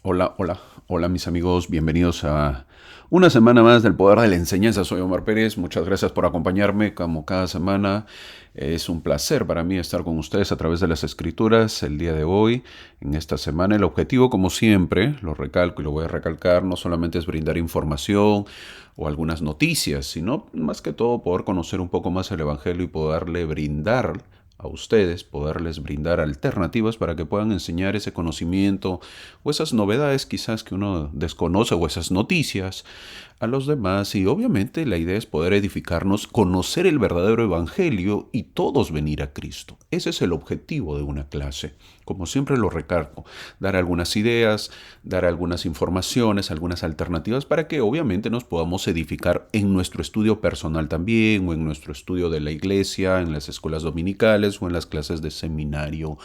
Hola, hola, hola mis amigos, bienvenidos a una semana más del Poder de la Enseñanza. Soy Omar Pérez, muchas gracias por acompañarme como cada semana. Es un placer para mí estar con ustedes a través de las escrituras el día de hoy, en esta semana. El objetivo, como siempre, lo recalco y lo voy a recalcar, no solamente es brindar información o algunas noticias, sino más que todo poder conocer un poco más el Evangelio y poderle brindar a ustedes, poderles brindar alternativas para que puedan enseñar ese conocimiento o esas novedades quizás que uno desconoce o esas noticias a los demás. Y obviamente la idea es poder edificarnos, conocer el verdadero evangelio y todos venir a Cristo. Ese es el objetivo de una clase. Como siempre lo recalco, dar algunas ideas, dar algunas informaciones, algunas alternativas para que obviamente nos podamos edificar en nuestro estudio personal también o en nuestro estudio de la iglesia, en las escuelas dominicales o en las clases de seminario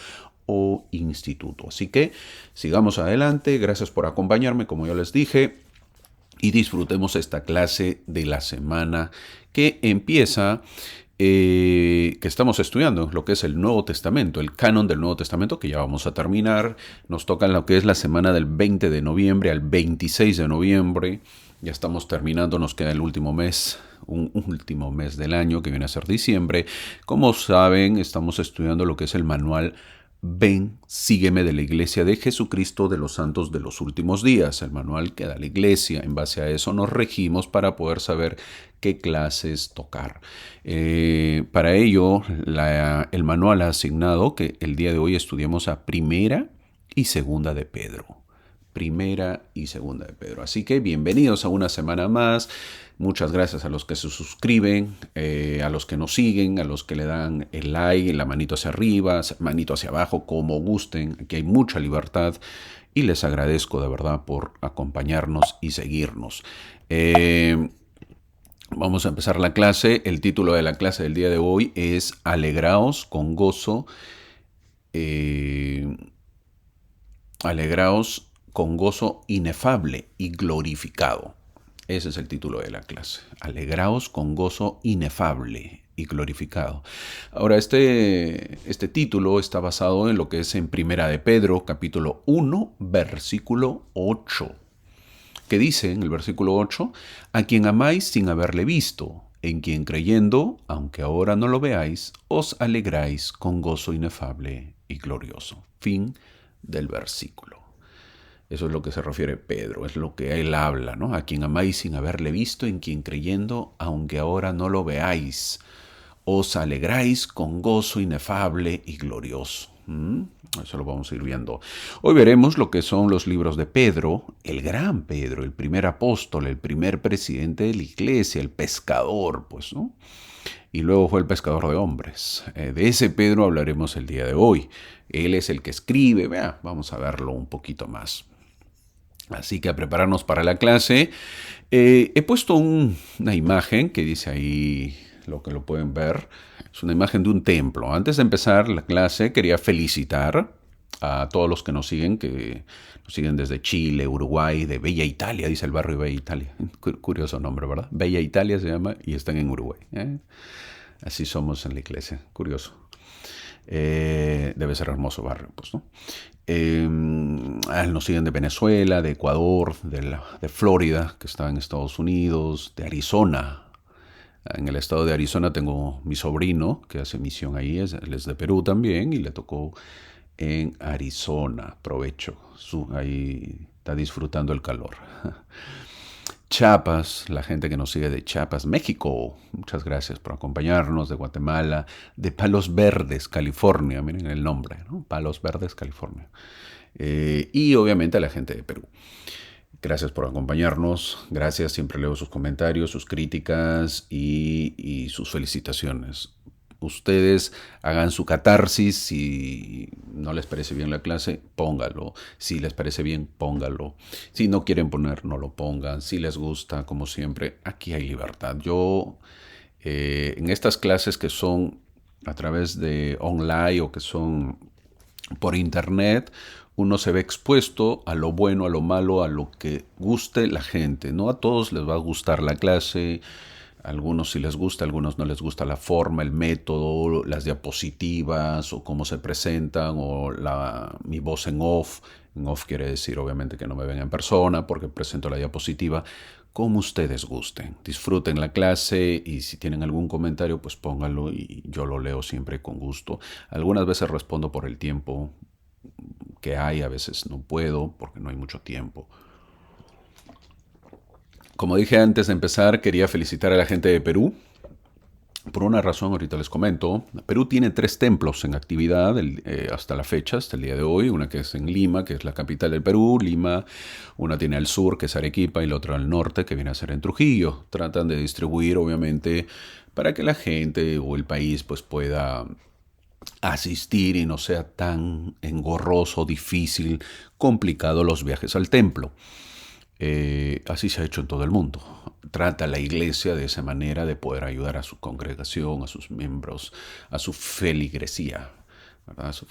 o instituto. Así que sigamos adelante, gracias por acompañarme, como ya les dije, y disfrutemos esta clase de la semana que empieza, que estamos estudiando, lo que es el Nuevo Testamento, el canon del Nuevo Testamento, que ya vamos a terminar. Nos toca lo que es la semana del 20 de noviembre al 26 de noviembre. Ya estamos terminando, nos queda el último mes, un último mes del año que viene a ser diciembre. Como saben, estamos estudiando lo que es el manual Ven, sígueme de la Iglesia de Jesucristo de los Santos de los Últimos Días, el manual que da la Iglesia. En base a eso nos regimos para poder saber qué clases tocar. Para ello, el manual ha asignado que el día de hoy estudiemos a Primera y Segunda de Pedro. Primera y Segunda de Pedro. Así que bienvenidos a una semana más. Muchas gracias a los que se suscriben, a los que nos siguen, a los que le dan el like, la manito hacia arriba, manito hacia abajo, como gusten. Aquí hay mucha libertad y les agradezco de verdad por acompañarnos y seguirnos. Vamos a empezar la clase. El título de la clase del día de hoy es Alegraos con gozo. Alegraos con gozo inefable y glorificado. Ese es el título de la clase. Alegraos con gozo inefable y glorificado. Ahora, este título está basado en lo que es en Primera de Pedro, capítulo 1, versículo 8, que dice en el versículo 8, a quien amáis sin haberle visto, en quien creyendo, aunque ahora no lo veáis, os alegráis con gozo inefable y glorioso. Fin del versículo. Eso es lo que se refiere Pedro, es lo que él habla, ¿no? A quien amáis sin haberle visto, en quien creyendo, aunque ahora no lo veáis, os alegráis con gozo inefable y glorioso. Eso lo vamos a ir viendo. Hoy veremos lo que son los libros de Pedro, el gran Pedro, el primer apóstol, el primer presidente de la iglesia, el pescador, pues, ¿no? Y luego fue el pescador de hombres. De ese Pedro hablaremos el día de hoy. Él es el que escribe, vamos a verlo un poquito más. Así que a prepararnos para la clase. He puesto una imagen que dice ahí, lo que lo pueden ver, es una imagen de un templo. Antes de empezar la clase quería felicitar a todos los que nos siguen desde Chile, Uruguay, de Bella Italia, dice el barrio Bella Italia. Curioso nombre, ¿verdad? Bella Italia se llama y están en Uruguay. Así somos en la iglesia, curioso. Debe ser hermoso barrio, pues, ¿no? Nos siguen de Venezuela, de Ecuador, de Florida, que está en Estados Unidos, de Arizona. En el estado de Arizona tengo mi sobrino que hace misión ahí, él es de Perú también y le tocó en Arizona. Provecho, ahí está disfrutando el calor. Chiapas, la gente que nos sigue de Chiapas, México, muchas gracias por acompañarnos, de Guatemala, de Palos Verdes, California, miren el nombre, ¿no? Palos Verdes, California. Y obviamente a la gente de Perú. Gracias por acompañarnos, gracias, siempre leo sus comentarios, sus críticas y sus felicitaciones. Ustedes hagan su catarsis, si no les parece bien la clase, póngalo. Si les parece bien, póngalo. Si no quieren poner, no lo pongan. Si les gusta, como siempre, aquí hay libertad. Yo, en estas clases que son a través de online o que son por internet, uno se ve expuesto a lo bueno, a lo malo, a lo que guste la gente. No a todos les va a gustar la clase. A algunos sí les gusta, a algunos no les gusta la forma, el método, las diapositivas o cómo se presentan o mi voz en off. En off quiere decir obviamente que no me ven en persona porque presento la diapositiva como ustedes gusten. Disfruten la clase y si tienen algún comentario pues pónganlo y yo lo leo siempre con gusto. Algunas veces respondo por el tiempo que hay, a veces no puedo porque no hay mucho tiempo. Como dije antes de empezar, quería felicitar a la gente de Perú. Por una razón, ahorita les comento. Perú tiene 3 templos en actividad hasta la fecha, hasta el día de hoy. Una que es en Lima, que es la capital del Perú, Lima. Una tiene al sur, que es Arequipa, y la otra al norte, que viene a ser en Trujillo. Tratan de distribuir, obviamente, para que la gente o el país pues, pueda asistir y no sea tan engorroso, difícil, complicado los viajes al templo. Así se ha hecho en todo el mundo. Trata la iglesia de esa manera de poder ayudar a su congregación, a sus miembros, a su feligresía, ¿verdad? A su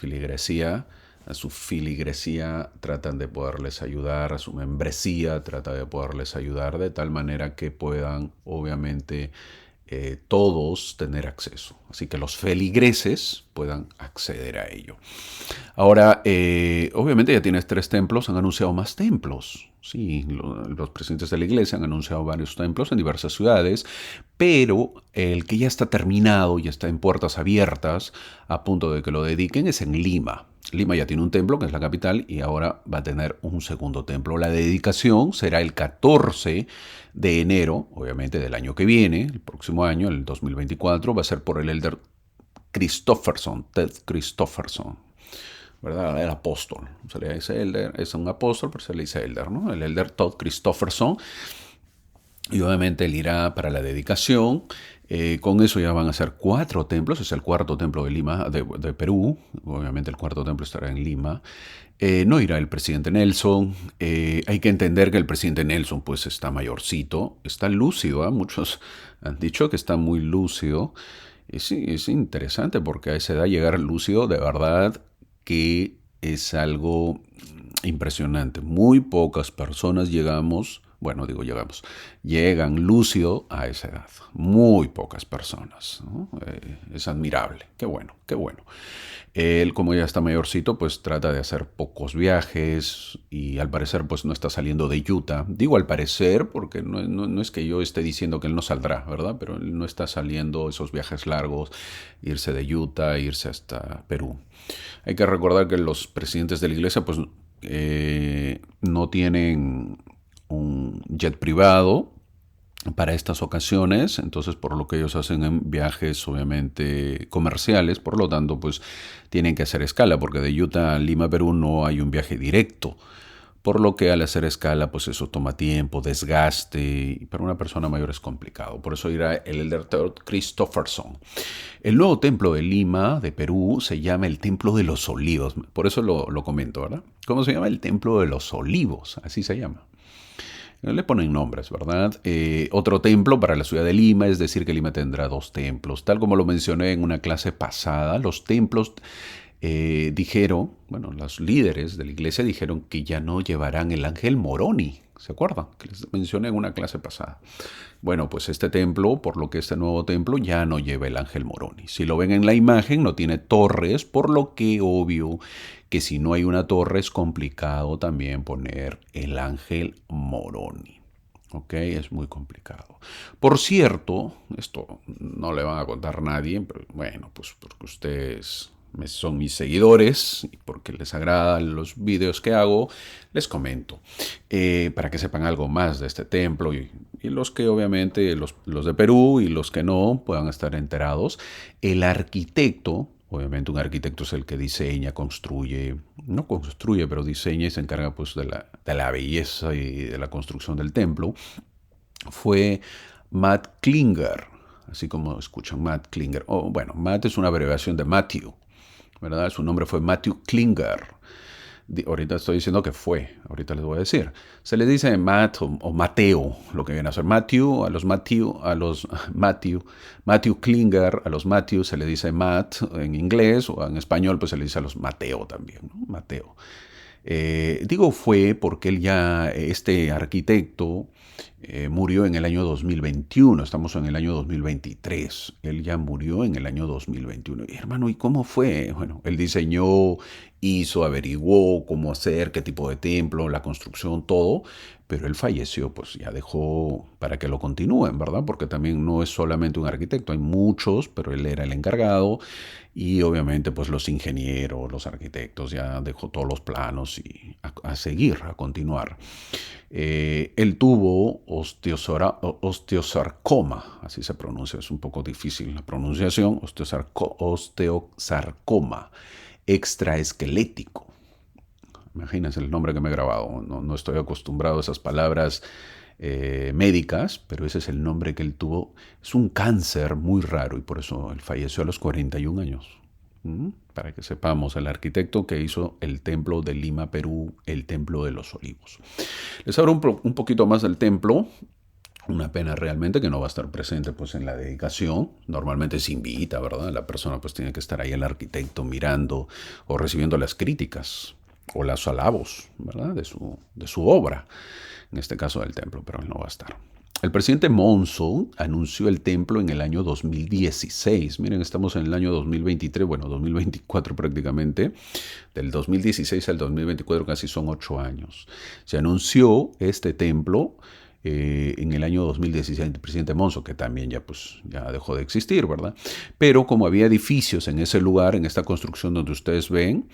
filigresía tratan de poderles ayudar, a su membresía trata de poderles ayudar de tal manera que puedan, obviamente, todos tener acceso. Así que los feligreses puedan acceder a ello. Ahora, obviamente ya tienes 3 templos, han anunciado más templos. Sí, los presidentes de la iglesia han anunciado varios templos en diversas ciudades, pero el que ya está terminado, ya está en puertas abiertas, a punto de que lo dediquen, es en Lima. Lima ya tiene un templo, que es la capital, y ahora va a tener un segundo templo. La dedicación será el 14 de enero, obviamente del año que viene, el próximo año, el 2024, va a ser por el elder Christofferson, Ted Christofferson, ¿verdad? El apóstol. Se le dice elder, es un apóstol, pero se le dice elder, ¿no? El elder Todd Christofferson. Y obviamente él irá para la dedicación. Con eso ya van a ser 4 templos. Es el 4.º templo de Lima, de Perú. Obviamente el 4.º templo estará en Lima. No irá el presidente Nelson. Hay que entender que el presidente Nelson pues está mayorcito. Está lúcido, ¿eh? Muchos han dicho que está muy lúcido. Sí, es interesante porque a esa edad llegar lúcido de verdad que es algo impresionante. Muy pocas personas llegamos, bueno, digo llegamos, llegan lúcido a esa edad. Muy pocas personas, ¿no? Es admirable. Qué bueno, qué bueno. Él, como ya está mayorcito, pues trata de hacer pocos viajes y al parecer pues no está saliendo de Utah. Digo al parecer porque no es que yo esté diciendo que él no saldrá, ¿verdad? Pero él no está saliendo esos viajes largos, irse de Utah, irse hasta Perú. Hay que recordar que los presidentes de la iglesia pues no tienen un jet privado para estas ocasiones, entonces por lo que ellos hacen en viajes obviamente comerciales, por lo tanto pues tienen que hacer escala, porque de Utah a Lima, Perú no hay un viaje directo, por lo que al hacer escala pues eso toma tiempo, desgaste, y para una persona mayor es complicado, por eso irá el elder Todd Christofferson. El nuevo templo de Lima, de Perú, se llama el Templo de los Olivos, por eso lo comento, ¿verdad? ¿Cómo se llama? El Templo de los Olivos, así se llama. Le ponen nombres, ¿verdad? Otro templo para la ciudad de Lima, es decir, que Lima tendrá 2 templos. Tal como lo mencioné en una clase pasada, los templos dijeron, bueno, los líderes de la iglesia dijeron que ya no llevarán el ángel Moroni. ¿Se acuerdan? Que les mencioné en una clase pasada. Bueno, pues este templo, por lo que este nuevo templo ya no lleva el ángel Moroni. Si lo ven en la imagen, no tiene torres, por lo que obvio que si no hay una torre es complicado también poner el ángel Moroni. ¿Ok? Es muy complicado. Por cierto, esto no le van a contar a nadie, pero bueno, pues porque ustedes son mis seguidores y porque les agradan los videos que hago, les comento. Para que sepan algo más de este templo y los que obviamente, los de Perú y los que no, puedan estar enterados. El arquitecto, obviamente un arquitecto es el que diseña, construye, no construye, pero diseña y se encarga pues de la belleza y de la construcción del templo, fue Matt Klinger, así como escuchan Matt Klinger. Bueno, Matt es una abreviación de Matthew, ¿verdad? Su nombre fue Matthew Klinger. Ahorita estoy diciendo que fue, ahorita les voy a decir. Se les dice Matt o Mateo, lo que viene a ser Matthew, Matthew Klinger, a los Matthew se le dice Matt en inglés o en español pues se le dice a los Mateo también, ¿no? Mateo. Digo fue porque él ya, este arquitecto, Murió en el año 2021, estamos en el año 2023. Él ya murió en el año 2021. Y, hermano, ¿y cómo fue? Bueno, él diseñó, hizo, averiguó cómo hacer, qué tipo de templo, la construcción, todo, pero él falleció, pues ya dejó para que lo continúen, ¿verdad? Porque también no es solamente un arquitecto, hay muchos, pero él era el encargado y obviamente pues los ingenieros, los arquitectos, ya dejó todos los planos y a seguir, a continuar. Él tuvo osteosarcoma, así se pronuncia, es un poco difícil la pronunciación, osteosarcoma extraesquelético. Imagínense el nombre que me he grabado, no estoy acostumbrado a esas palabras médicas, pero ese es el nombre que él tuvo. Es un cáncer muy raro y por eso él falleció a los 41 años. Para que sepamos, el arquitecto que hizo el templo de Lima, Perú, el Templo de los Olivos. Les hablo un poquito más del templo. Una pena realmente que no va a estar presente pues en la dedicación. Normalmente se invita, ¿verdad? La persona pues tiene que estar ahí, el arquitecto, mirando o recibiendo las críticas o los alabos, ¿verdad? De su obra, en este caso del templo, pero él no va a estar. El presidente Monzo anunció el templo en el año 2016. Miren, estamos en el año 2023, bueno, 2024 prácticamente. Del 2016 al 2024 casi son 8 años. Se anunció este templo en el año 2016 el presidente Monzo, que también ya dejó de existir, ¿verdad? Pero como había edificios en ese lugar, en esta construcción donde ustedes ven,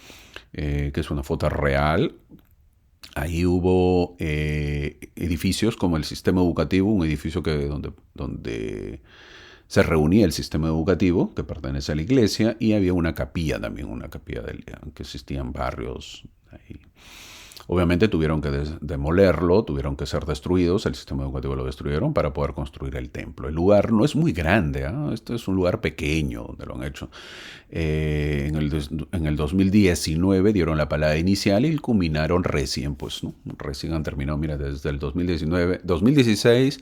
que es una foto real, ahí hubo edificios como el sistema educativo, un edificio donde se reunía el sistema educativo que pertenece a la iglesia y había una capilla también, una capilla que existían barrios ahí. Obviamente tuvieron que demolerlo, tuvieron que ser destruidos, el sistema educativo lo destruyeron para poder construir el templo. El lugar no es muy grande, ¿eh? Este es un lugar pequeño donde lo han hecho. En el 2019 dieron la palada inicial y culminaron recién, pues, ¿no? Recién han terminado, mira, desde el 2016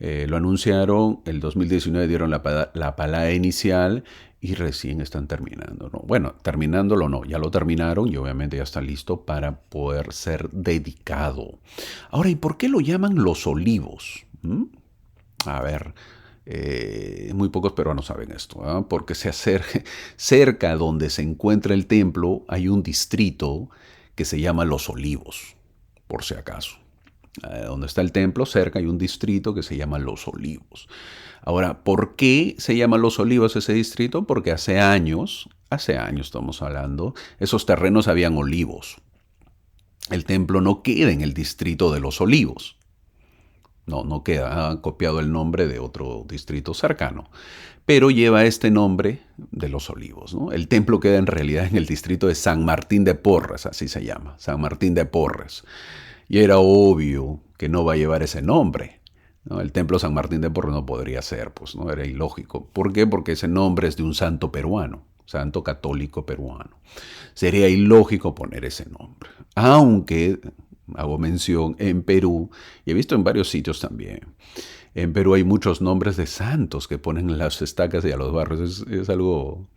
lo anunciaron, el 2019 dieron la palada inicial y recién están terminando, ¿no? Bueno, terminándolo no, ya lo terminaron y obviamente ya está listo para poder ser dedicado. Ahora, ¿y por qué lo llaman Los Olivos? A ver, muy pocos peruanos saben esto, ¿eh? Porque cerca donde se encuentra el templo hay un distrito que se llama Los Olivos, por si acaso. Donde está el templo, cerca hay un distrito que se llama Los Olivos. Ahora, ¿por qué se llama Los Olivos ese distrito? Porque hace años estamos hablando, esos terrenos habían olivos. El templo no queda en el distrito de Los Olivos. No queda, ha copiado el nombre de otro distrito cercano, pero lleva este nombre de Los Olivos, ¿no? El templo queda en realidad en el distrito de San Martín de Porres, así se llama, San Martín de Porres. Y era obvio que no va a llevar ese nombre, ¿no? El templo San Martín de Porres no podría ser, pues, ¿no? Era ilógico. ¿Por qué? Porque ese nombre es de un santo peruano, santo católico peruano. Sería ilógico poner ese nombre. Aunque, hago mención, en Perú, y he visto en varios sitios también, en Perú hay muchos nombres de santos que ponen en las estacas y a los barrios. Es algo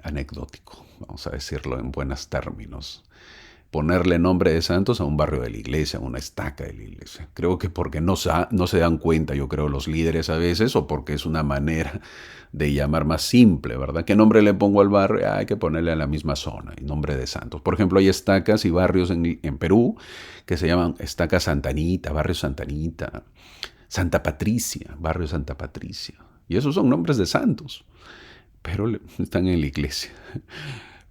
anecdótico, vamos a decirlo en buenos términos. Ponerle nombre de santos a un barrio de la iglesia, a una estaca de la iglesia. Creo que porque no se dan cuenta, yo creo, los líderes a veces, o porque es una manera de llamar más simple, ¿verdad? ¿Qué nombre le pongo al barrio? Hay que ponerle a la misma zona, el nombre de santos. Por ejemplo, hay estacas y barrios en Perú que se llaman estaca Santa Anita, barrio Santa Anita, Santa Patricia, barrio Santa Patricia. Y esos son nombres de santos, pero están en la iglesia.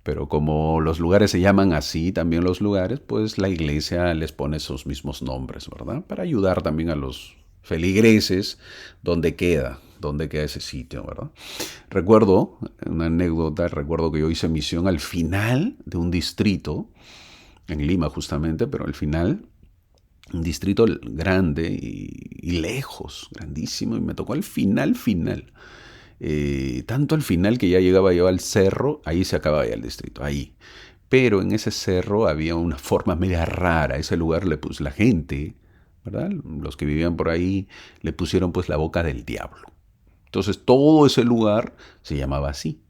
Pero como los lugares se llaman así, también los lugares, pues la iglesia les pone esos mismos nombres, ¿verdad? Para ayudar también a los feligreses dónde queda ese sitio, ¿verdad? Recuerdo, una anécdota, recuerdo que yo hice misión al final de un distrito, en Lima justamente, pero al final, un distrito grande y lejos, grandísimo, y me tocó al final. Tanto al final que ya llegaba yo al cerro, ahí se acababa ya el distrito, ahí. Pero en ese cerro había una forma media rara, a ese lugar le puso la gente, ¿verdad? Los que vivían por ahí le pusieron pues la boca del diablo. Entonces todo ese lugar se llamaba así.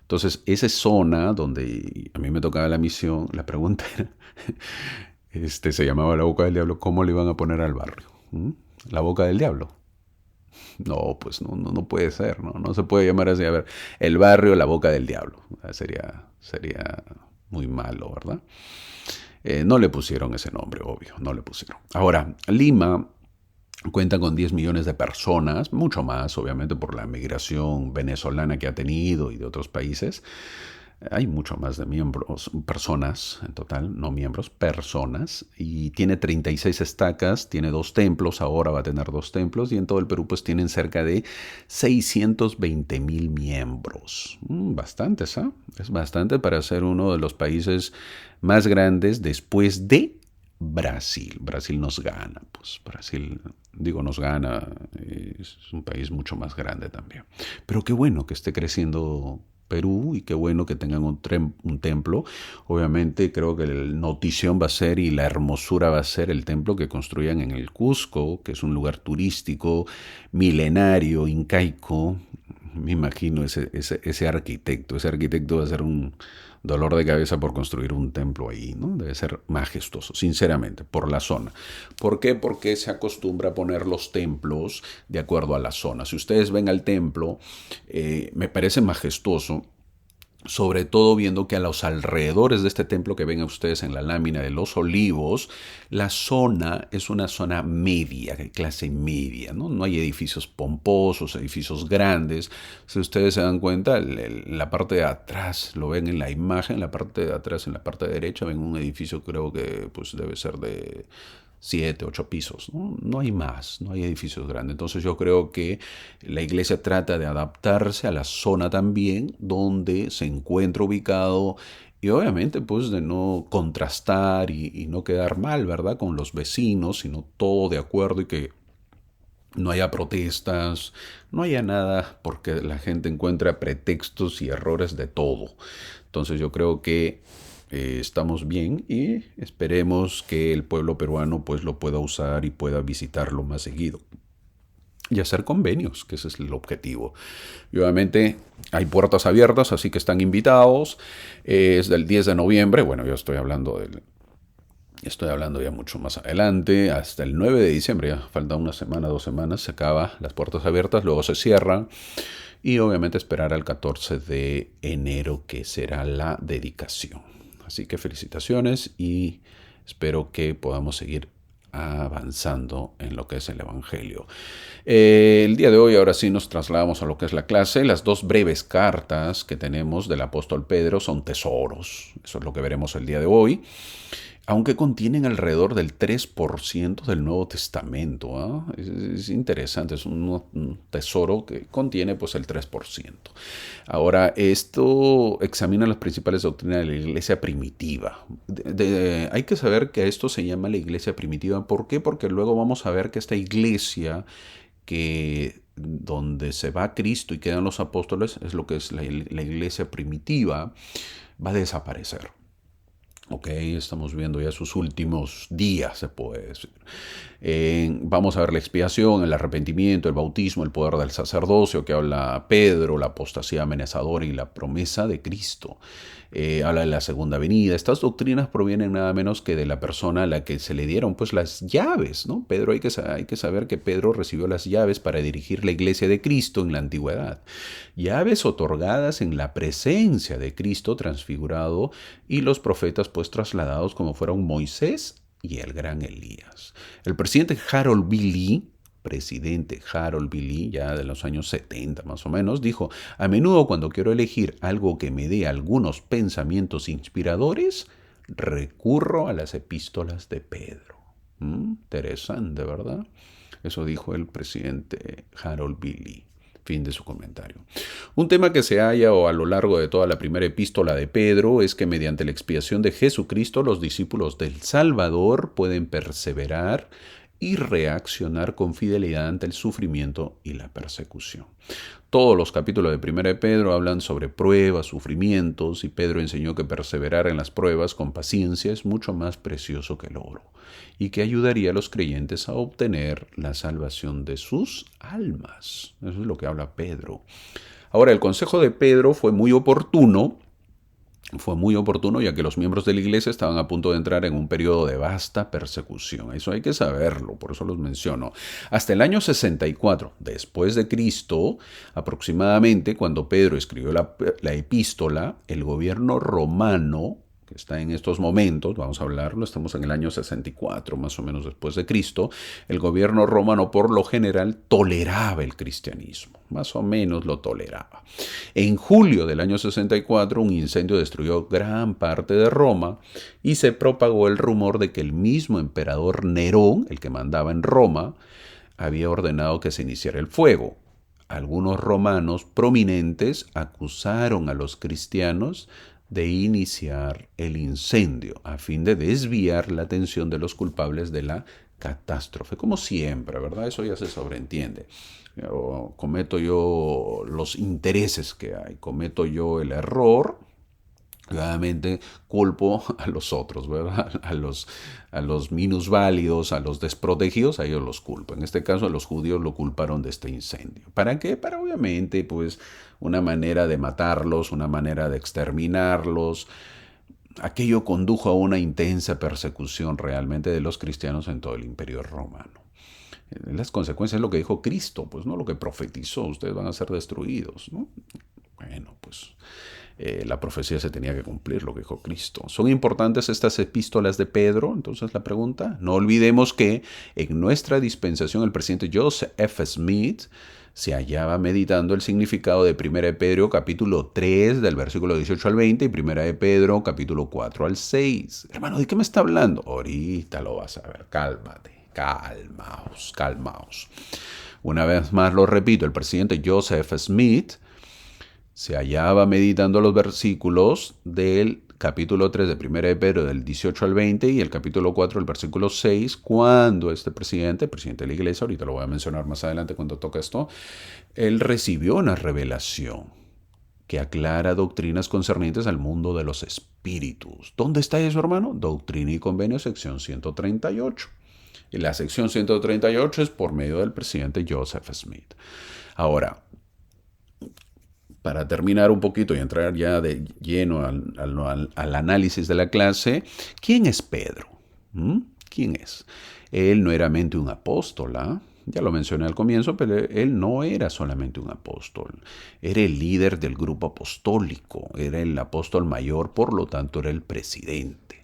Entonces esa zona donde a mí me tocaba la misión, la pregunta era, Se llamaba La Boca del Diablo. ¿Cómo le iban a poner al barrio? ¿Mm? La Boca del Diablo. No, pues no puede ser, ¿no? No se puede llamar así. A ver, el barrio La Boca del Diablo. Sería muy malo, ¿verdad? No le pusieron ese nombre, obvio, no le pusieron. Ahora, Lima cuenta con 10 millones de personas, mucho más, obviamente, por la migración venezolana que ha tenido y de otros países. Hay mucho más de miembros, personas en total, no miembros, personas, y tiene 36 estacas, tiene 2 templos, ahora va a tener 2 templos, y en todo el Perú pues tienen cerca de 620,000 miembros. Bastantes, ¿ah? Es bastante para ser uno de los países más grandes después de Brasil. Brasil nos gana, pues Brasil, digo, nos gana, es un país mucho más grande también. Pero qué bueno que esté creciendo Perú y qué bueno que tengan un templo. Obviamente creo que la notición va a ser y la hermosura va a ser el templo que construyan en el Cusco, que es un lugar turístico, milenario, incaico. Me imagino ese arquitecto. Ese arquitecto va a ser un dolor de cabeza por construir un templo ahí, ¿no? Debe ser majestuoso, sinceramente, por la zona. ¿Por qué? Porque se acostumbra a poner los templos de acuerdo a la zona. Si ustedes ven al templo, me parece majestuoso, sobre todo viendo que a los alrededores de este templo que ven ustedes en la lámina de los olivos, la zona es una zona media, de clase media, ¿no? No hay edificios pomposos, edificios grandes. Si ustedes se dan cuenta, la parte de atrás, lo ven en la imagen, la parte de atrás, en la parte derecha, ven un edificio, creo que pues debe ser de 7, 8 pisos, ¿no? No hay más, no hay edificios grandes. Entonces yo creo que la iglesia trata de adaptarse a la zona también donde se encuentra ubicado y obviamente pues de no contrastar y no quedar mal, ¿verdad? Con los vecinos, sino todo de acuerdo y que no haya protestas, no haya nada porque la gente encuentra pretextos y errores de todo. Entonces yo creo que estamos bien y esperemos que el pueblo peruano pues lo pueda usar y pueda visitarlo más seguido y hacer convenios, que ese es el objetivo. Y obviamente hay puertas abiertas, así que están invitados. Es del 10 de noviembre, bueno, yo estoy hablando ya mucho más adelante, hasta el 9 de diciembre, ya falta una semana, 2 semanas, se acaba las puertas abiertas, luego se cierran y obviamente esperar al 14 de enero que será la dedicación. Así que felicitaciones y espero que podamos seguir avanzando en lo que es el Evangelio. El día de hoy ahora sí nos trasladamos a lo que es la clase. Las 2 breves cartas que tenemos del apóstol Pedro son tesoros. Eso es lo que veremos el día de hoy, aunque contienen alrededor del 3% del Nuevo Testamento. Es interesante, es un tesoro que contiene pues el 3%. Ahora, esto examina las principales doctrinas de la iglesia primitiva. Hay que saber que esto se llama la iglesia primitiva. ¿Por qué? Porque luego vamos a ver que esta iglesia que donde se va Cristo y quedan los apóstoles, es lo que es la iglesia primitiva, va a desaparecer. Ok, estamos viendo ya sus últimos días, se puede decir. Vamos a ver la expiación, el arrepentimiento, el bautismo, el poder del sacerdocio, que habla Pedro, la apostasía amenazadora y la promesa de Cristo. Habla de la segunda venida. Estas doctrinas provienen nada menos que de la persona a la que se le dieron pues las llaves, ¿no? Pedro, hay que saber que Pedro recibió las llaves para dirigir la iglesia de Cristo en la antigüedad. Llaves otorgadas en la presencia de Cristo transfigurado y los profetas pues trasladados como fueron Moisés y el gran Elías. El presidente Harold B. Lee, ya de los años 70 más o menos, dijo: a menudo cuando quiero elegir algo que me dé algunos pensamientos inspiradores, recurro a las epístolas de Pedro. Interesante, ¿verdad? Eso dijo el presidente Harold B. Lee. Fin de su comentario. Un tema que se halla a lo largo de toda la primera epístola de Pedro es que mediante la expiación de Jesucristo los discípulos del Salvador pueden perseverar y reaccionar con fidelidad ante el sufrimiento y la persecución. Todos los capítulos de 1 de Pedro hablan sobre pruebas, sufrimientos, y Pedro enseñó que perseverar en las pruebas con paciencia es mucho más precioso que el oro, y que ayudaría a los creyentes a obtener la salvación de sus almas. Eso es lo que habla Pedro. Ahora, el consejo de Pedro fue muy oportuno Fue muy oportuno ya que los miembros de la iglesia estaban a punto de entrar en un periodo de vasta persecución. Eso hay que saberlo, por eso los menciono. Hasta el año 64 después de Cristo, aproximadamente cuando Pedro escribió la epístola, el gobierno romano, que está en estos momentos, vamos a hablarlo, estamos en el año 64 más o menos después de Cristo, el gobierno romano por lo general toleraba el cristianismo, más o menos lo toleraba. En julio del año 64, un incendio destruyó gran parte de Roma y se propagó el rumor de que el mismo emperador Nerón, el que mandaba en Roma, había ordenado que se iniciara el fuego. Algunos romanos prominentes acusaron a los cristianos de iniciar el incendio a fin de desviar la atención de los culpables de la catástrofe, como siempre, ¿verdad? Eso ya se sobreentiende. O cometo yo los intereses que hay, cometo yo el error, obviamente culpo a los otros, ¿verdad? A los minusválidos, a los desprotegidos, a ellos los culpo. En este caso, a los judíos lo culparon de este incendio. ¿Para qué? Para obviamente, pues, una manera de matarlos, una manera de exterminarlos. Aquello condujo a una intensa persecución realmente de los cristianos en todo el Imperio Romano. Las consecuencias es lo que dijo Cristo, pues no lo que profetizó, ustedes van a ser destruidos, ¿no? Bueno, pues la profecía se tenía que cumplir, lo que dijo Cristo. ¿Son importantes estas epístolas de Pedro? Entonces la pregunta, no olvidemos que en nuestra dispensación el presidente Joseph F. Smith se hallaba meditando el significado de 1 de Pedro capítulo 3 del versículo 18 al 20 y 1 de Pedro capítulo 4 al 6. Hermano, ¿de qué me está hablando? Ahorita lo vas a ver, cálmate. Calmaos, calmaos. Una vez más lo repito, el presidente Joseph Smith se hallaba meditando los versículos del capítulo 3 de 1 de Pedro del 18 al 20 y el capítulo 4 del versículo 6, cuando este presidente, el presidente de la iglesia, ahorita lo voy a mencionar más adelante cuando toque esto, él recibió una revelación que aclara doctrinas concernientes al mundo de los espíritus. ¿Dónde está eso, hermano? Doctrina y Convenio, sección 138. Y la sección 138 es por medio del presidente Joseph Smith. Ahora, para terminar un poquito y entrar ya de lleno al análisis de la clase, ¿quién es Pedro? ¿Quién es? Él no era meramente un apóstol, ya lo mencioné al comienzo, pero él no era solamente un apóstol. Era el líder del grupo apostólico, era el apóstol mayor, por lo tanto era el presidente.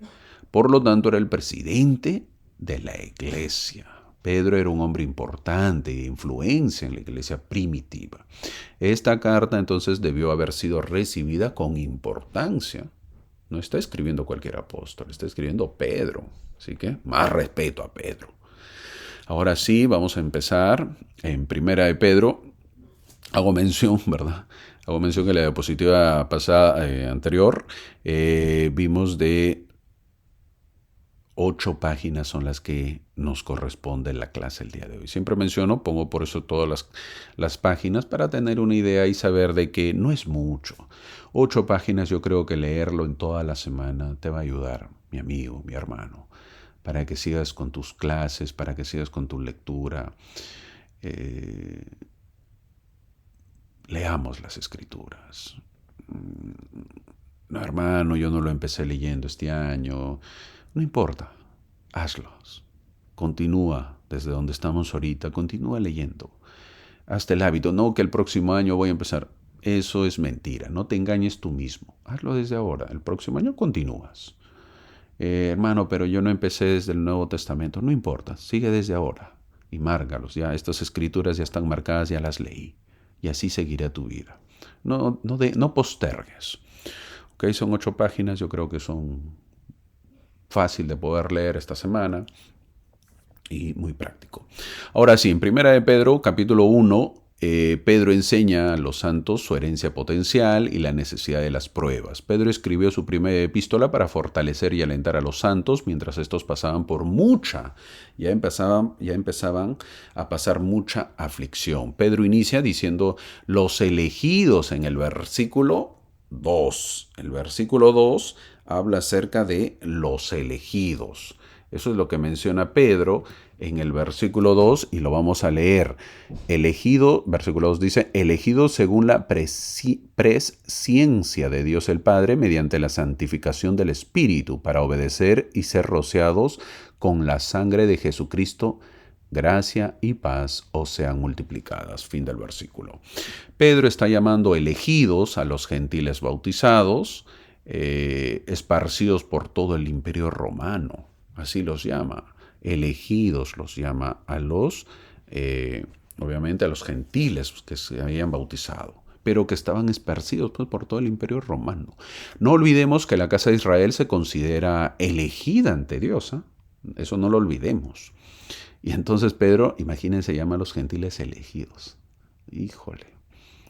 Por lo tanto era el presidente de la iglesia. Pedro era un hombre importante de influencia en la iglesia primitiva. Esta carta entonces debió haber sido recibida con importancia. No está escribiendo cualquier apóstol, está escribiendo Pedro. Así que más respeto a Pedro. Ahora sí, vamos a empezar en 1 de Pedro. Hago mención, ¿verdad? Hago mención que la diapositiva pasada, anterior, vimos de 8 páginas son las que nos corresponde la clase el día de hoy. Siempre menciono, pongo por eso todas las páginas para tener una idea y saber de que no es mucho. 8 páginas, yo creo que leerlo en toda la semana te va a ayudar, mi amigo, mi hermano, para que sigas con tus clases, para que sigas con tu lectura. Leamos las escrituras. No, hermano, yo no lo empecé leyendo este año. No importa, hazlos. Continúa desde donde estamos ahorita, continúa leyendo. Hazte el hábito, no que el próximo año voy a empezar. Eso es mentira, no te engañes tú mismo. Hazlo desde ahora, el próximo año continúas. Hermano, pero yo no empecé desde el Nuevo Testamento. No importa, sigue desde ahora y márgalos. Ya estas escrituras ya están marcadas, ya las leí. Y así seguirá tu vida. No postergues. Okay, son 8 páginas, yo creo que son fácil de poder leer esta semana y muy práctico. Ahora sí, en 1 de Pedro, capítulo 1, Pedro enseña a los santos su herencia potencial y la necesidad de las pruebas. Pedro escribió su primera epístola para fortalecer y alentar a los santos mientras estos pasaban por ya empezaban a pasar mucha aflicción. Pedro inicia diciendo los elegidos en el versículo 2. El versículo 2 habla acerca de los elegidos. Eso es lo que menciona Pedro en el versículo 2 y lo vamos a leer. Elegido, versículo 2 dice, elegido según la presciencia de Dios el Padre mediante la santificación del Espíritu para obedecer y ser rociados con la sangre de Jesucristo, gracia y paz os sean multiplicadas. Fin del versículo. Pedro está llamando elegidos a los gentiles bautizados, esparcidos por todo el imperio romano. Así los llama. Elegidos los llama a los, obviamente a los gentiles que se habían bautizado, pero que estaban esparcidos pues, por todo el imperio romano. No olvidemos que la casa de Israel se considera elegida ante Dios. Eso no lo olvidemos. Y entonces Pedro, imagínense, llama a los gentiles elegidos. Híjole,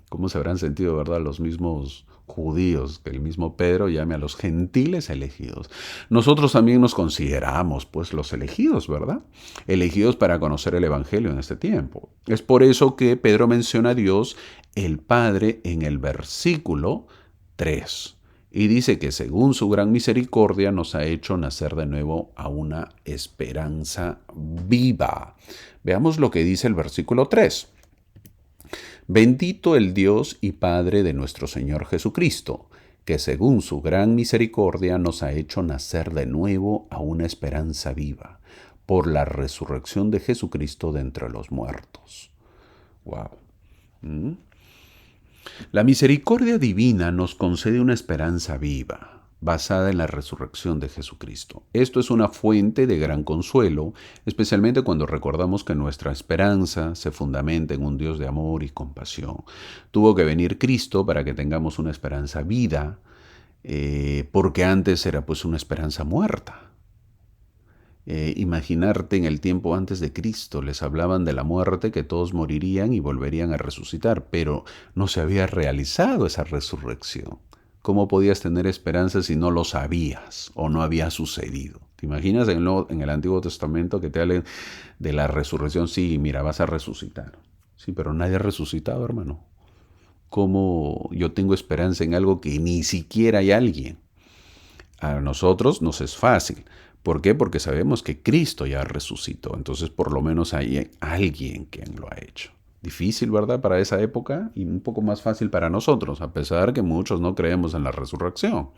¿cómo se habrán sentido, verdad, los mismos judíos, que el mismo Pedro llame a los gentiles elegidos? Nosotros también nos consideramos, pues, los elegidos, ¿verdad? Elegidos para conocer el Evangelio en este tiempo. Es por eso que Pedro menciona a Dios, el Padre, en el versículo 3. Y dice que según su gran misericordia nos ha hecho nacer de nuevo a una esperanza viva. Veamos lo que dice el versículo 3. Bendito el Dios y Padre de nuestro Señor Jesucristo, que según su gran misericordia nos ha hecho nacer de nuevo a una esperanza viva, por la resurrección de Jesucristo de entre los muertos. Wow. La misericordia divina nos concede una esperanza viva, basada en la resurrección de Jesucristo. Esto es una fuente de gran consuelo, especialmente cuando recordamos que nuestra esperanza se fundamenta en un Dios de amor y compasión. Tuvo que venir Cristo para que tengamos una esperanza viva, porque antes era pues una esperanza muerta. Imaginarte en el tiempo antes de Cristo, les hablaban de la muerte, que todos morirían y volverían a resucitar, pero no se había realizado esa resurrección. ¿Cómo podías tener esperanza si no lo sabías o no había sucedido? ¿Te imaginas en el Antiguo Testamento que te hablen de la resurrección? Sí, mira, vas a resucitar. Sí, pero nadie ha resucitado, hermano. ¿Cómo yo tengo esperanza en algo que ni siquiera hay alguien? A nosotros nos es fácil. ¿Por qué? Porque sabemos que Cristo ya resucitó. Entonces, por lo menos hay alguien quien lo ha hecho. Difícil, ¿verdad? Para esa época y un poco más fácil para nosotros, a pesar que muchos no creemos en la resurrección.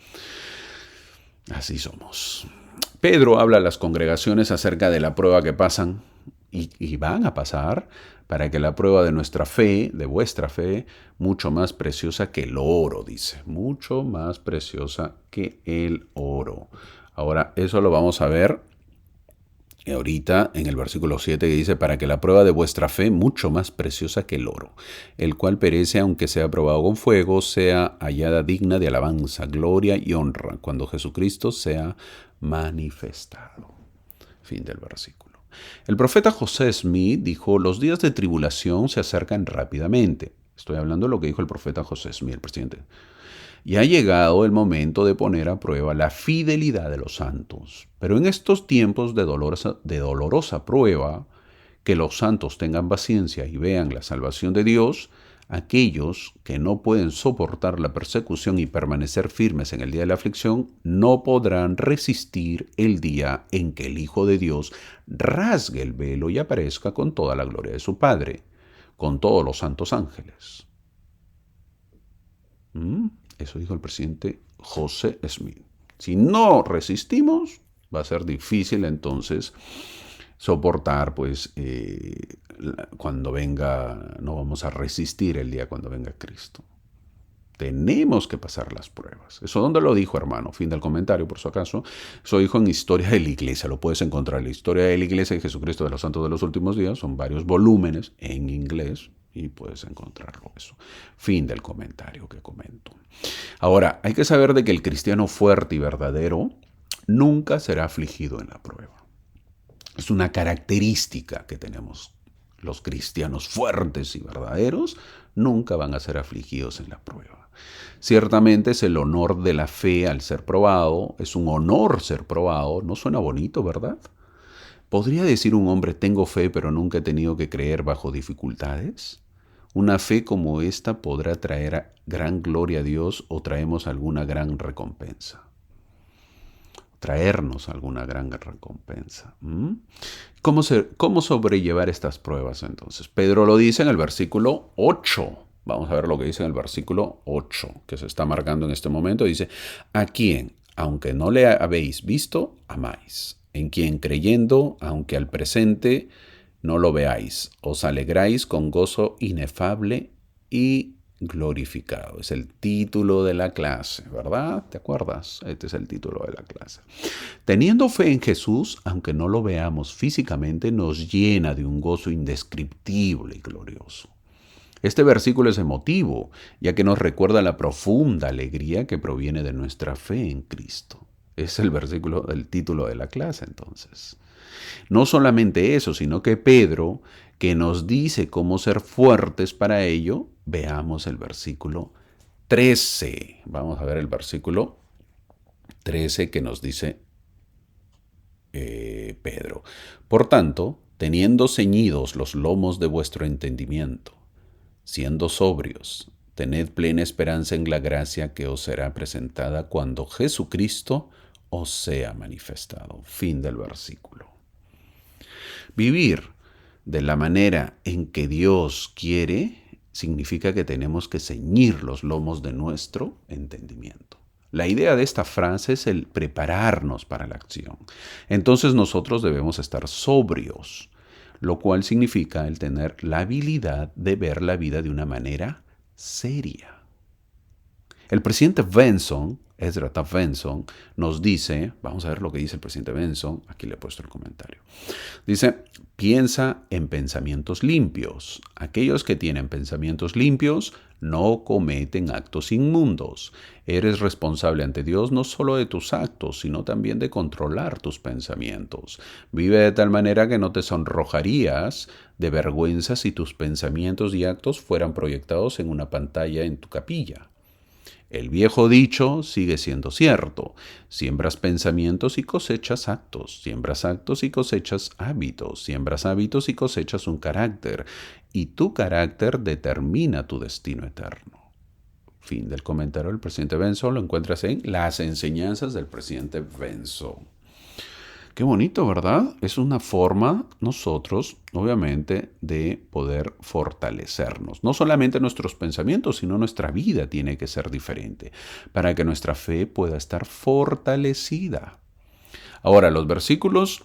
Así somos. Pedro habla a las congregaciones acerca de la prueba que pasan y van a pasar, para que la prueba de nuestra fe, de vuestra fe, mucho más preciosa que el oro, dice, mucho más preciosa que el oro. Ahora, eso lo vamos a ver ahorita en el versículo 7 que dice, para que la prueba de vuestra fe, mucho más preciosa que el oro, el cual perece aunque sea probado con fuego, sea hallada digna de alabanza, gloria y honra, cuando Jesucristo sea manifestado. Fin del versículo. El profeta José Smith dijo, los días de tribulación se acercan rápidamente. Estoy hablando de lo que dijo el profeta José Smith, el presidente. Y ha llegado el momento de poner a prueba la fidelidad de los santos. Pero en estos tiempos de dolorosa prueba, que los santos tengan paciencia y vean la salvación de Dios, aquellos que no pueden soportar la persecución y permanecer firmes en el día de la aflicción, no podrán resistir el día en que el Hijo de Dios rasgue el velo y aparezca con toda la gloria de su Padre, con todos los santos ángeles. Eso dijo el presidente José Smith. Si no resistimos, va a ser difícil entonces soportar, pues, cuando venga, no vamos a resistir el día cuando venga Cristo. Tenemos que pasar las pruebas. ¿Eso dónde lo dijo, hermano? Fin del comentario, por si acaso. Eso dijo en Historia de la Iglesia. Lo puedes encontrar. La Historia de la Iglesia de Jesucristo de los Santos de los Últimos Días. Son varios volúmenes en inglés y puedes encontrarlo eso. Fin del comentario que comento. Ahora, hay que saber de que el cristiano fuerte y verdadero nunca será afligido en la prueba. Es una característica que tenemos. Los cristianos fuertes y verdaderos nunca van a ser afligidos en la prueba. Ciertamente es el honor de la fe al ser probado, es un honor ser probado, no suena bonito, ¿verdad? ¿Podría decir un hombre, tengo fe pero nunca he tenido que creer bajo dificultades? ¿Una fe como esta podrá traer gran gloria a Dios o traemos alguna gran recompensa? traernos alguna gran recompensa. ¿Cómo sobrellevar estas pruebas entonces? Pedro lo dice en el versículo 8. Vamos a ver lo que dice en el versículo 8, que se está marcando en este momento. Dice, a quien, aunque no le habéis visto, amáis. En quien creyendo, aunque al presente no lo veáis, os alegráis con gozo inefable y glorificado. Es el título de la clase, ¿verdad? ¿Te acuerdas? Este es el título de la clase. Teniendo fe en Jesús, aunque no lo veamos físicamente, nos llena de un gozo indescriptible y glorioso. Este versículo es emotivo, ya que nos recuerda la profunda alegría que proviene de nuestra fe en Cristo. Es el versículo, el título de la clase, entonces. No solamente eso, sino que Pedro, que nos dice cómo ser fuertes para ello, veamos el versículo 13. Vamos a ver el versículo 13 que nos dice Pedro. Por tanto, teniendo ceñidos los lomos de vuestro entendimiento, siendo sobrios, tened plena esperanza en la gracia que os será presentada cuando Jesucristo os sea manifestado. Fin del versículo. Vivir de la manera en que Dios quiere significa que tenemos que ceñir los lomos de nuestro entendimiento. La idea de esta frase es el prepararnos para la acción. Entonces nosotros debemos estar sobrios, lo cual significa el tener la habilidad de ver la vida de una manera seria. El presidente Benson, Ezra Taft Benson, nos dice, vamos a ver lo que dice el presidente Benson, aquí le he puesto el comentario. Dice, piensa en pensamientos limpios. Aquellos que tienen pensamientos limpios no cometen actos inmundos. Eres responsable ante Dios no solo de tus actos, sino también de controlar tus pensamientos. Vive de tal manera que no te sonrojarías de vergüenza si tus pensamientos y actos fueran proyectados en una pantalla en tu capilla. El viejo dicho sigue siendo cierto. Siembras pensamientos y cosechas actos. Siembras actos y cosechas hábitos. Siembras hábitos y cosechas un carácter. Y tu carácter determina tu destino eterno. Fin del comentario del presidente Benson. Lo encuentras en Las enseñanzas del presidente Benson. Qué bonito, ¿verdad? Es una forma, nosotros, obviamente, de poder fortalecernos. No solamente nuestros pensamientos, sino nuestra vida tiene que ser diferente para que nuestra fe pueda estar fortalecida. Ahora, los versículos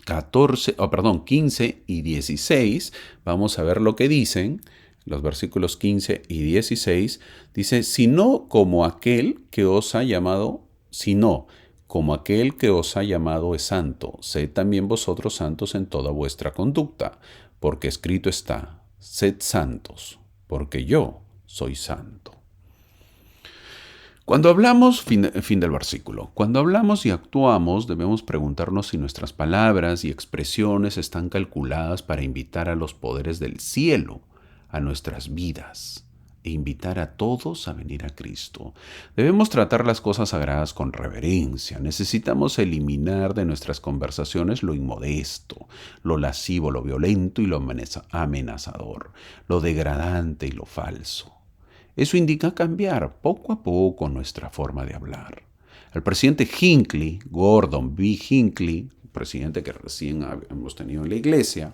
15 y 16, vamos a ver lo que dicen. Los versículos 15 y 16 dice, sino como aquel que os ha llamado, como aquel que os ha llamado es santo, sed también vosotros santos en toda vuestra conducta, porque escrito está, sed santos, porque yo soy santo. Cuando hablamos, fin del versículo, cuando hablamos y actuamos debemos preguntarnos si nuestras palabras y expresiones están calculadas para invitar a los poderes del cielo a nuestras vidas e invitar a todos a venir a Cristo. Debemos tratar las cosas sagradas con reverencia. Necesitamos eliminar de nuestras conversaciones lo inmodesto, lo lascivo, lo violento y lo amenazador, lo degradante y lo falso. Eso indica cambiar poco a poco nuestra forma de hablar. El presidente Hinckley, Gordon B. Hinckley, presidente que recién hemos tenido en la iglesia,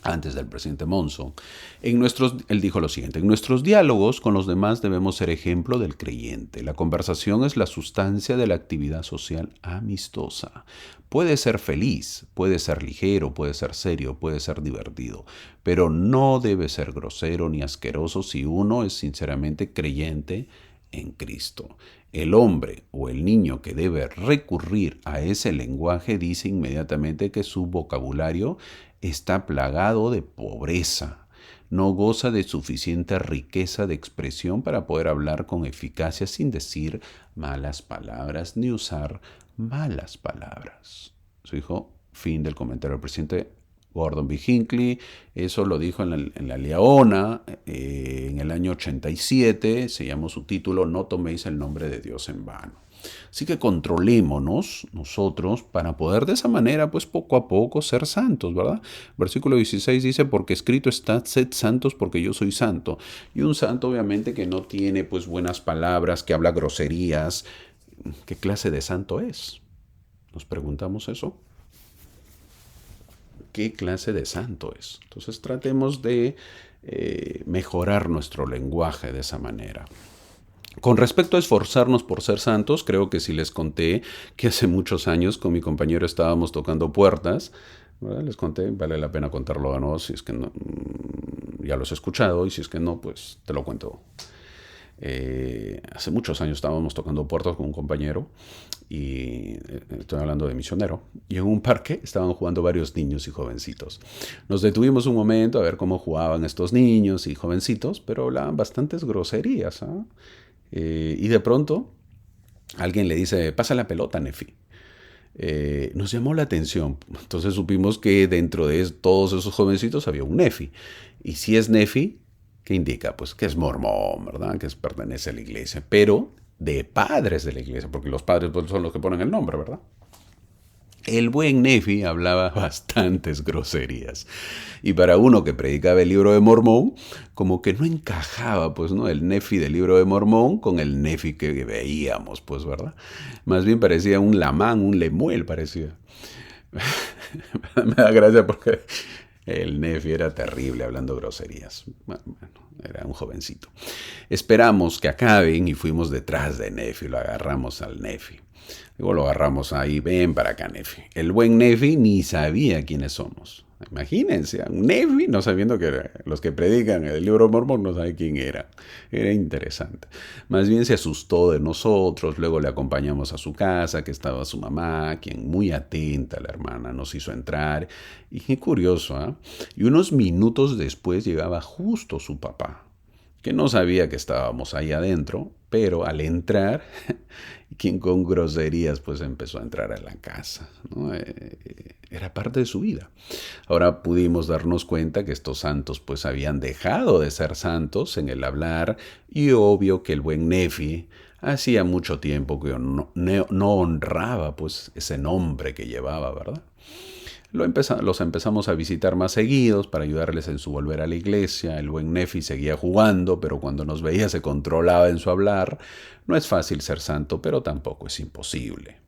antes del presidente Monson, él dijo lo siguiente: en nuestros diálogos con los demás debemos ser ejemplo del creyente. La conversación es la sustancia de la actividad social amistosa. Puede ser feliz, puede ser ligero, puede ser serio, puede ser divertido, pero no debe ser grosero ni asqueroso si uno es sinceramente creyente en Cristo. El hombre o el niño que debe recurrir a ese lenguaje dice inmediatamente que su vocabulario está plagado de pobreza. No goza de suficiente riqueza de expresión para poder hablar con eficacia sin decir malas palabras ni usar malas palabras. Su hijo, fin del comentario del presidente Gordon B. Hinckley. Eso lo dijo en la Leona en el año 87. Se llamó su título No toméis el nombre de Dios en vano. Así que controlémonos nosotros para poder de esa manera, pues poco a poco ser santos, ¿verdad? Versículo 16 dice, porque escrito está, sed santos porque yo soy santo. Y un santo obviamente que no tiene pues buenas palabras, que habla groserías, qué clase de santo es. ¿Nos preguntamos eso? ¿Qué clase de santo es? Entonces tratemos de mejorar nuestro lenguaje de esa manera. Con respecto a esforzarnos por ser santos, creo que si les conté que hace muchos años con mi compañero estábamos tocando puertas, ¿verdad? Les conté, vale la pena contarlo de nuevo, si es que no, ya los he escuchado, y si es que no, pues te lo cuento. Hace muchos años estábamos tocando puertas con un compañero y estoy hablando de misionero, y en un parque estaban jugando varios niños y jovencitos. Nos detuvimos un momento a ver cómo jugaban estos niños y jovencitos, pero hablaban bastantes groserías, ¿eh? Y de pronto alguien le dice, pasa la pelota, Nefi. Nos llamó la atención. Entonces supimos que dentro de todos esos jovencitos había un Nefi. Y si es Nefi, ¿qué indica? Pues que es mormón, ¿verdad? Que pertenece a la iglesia. Pero de padres de la iglesia, porque los padres pues, son los que ponen el nombre, ¿verdad? El buen Nefi hablaba bastantes groserías. Y para uno que predicaba el libro de Mormón, como que no encajaba, pues, ¿no? El Nefi del libro de Mormón con el Nefi que veíamos, pues, ¿verdad? Más bien parecía un Lamán, un Lemuel parecía. Me da gracia porque el Nefi era terrible hablando groserías. Bueno, era un jovencito. Esperamos que acaben y fuimos detrás de Nefi, lo agarramos al Nefi. Luego lo agarramos ahí, ven para acá, Nefi. El buen Nefi ni sabía quiénes somos. Imagínense, un Nefi no sabiendo que los que predican el libro de Mormón no saben quién era. Era interesante. Más bien se asustó de nosotros, luego le acompañamos a su casa, que estaba su mamá, quien muy atenta, la hermana, nos hizo entrar. Y qué curioso, ¿eh? Y unos minutos después llegaba justo su papá, que no sabía que estábamos ahí adentro, pero al entrar, quien con groserías pues empezó a entrar a la casa, ¿no? Era parte de su vida. Ahora pudimos darnos cuenta que estos santos pues habían dejado de ser santos en el hablar, y obvio que el buen Nefi hacía mucho tiempo que no honraba pues ese nombre que llevaba, ¿verdad? Los empezamos a visitar más seguidos para ayudarles en su volver a la iglesia. El buen Nefi seguía jugando, pero cuando nos veía se controlaba en su hablar. No es fácil ser santo, pero tampoco es imposible.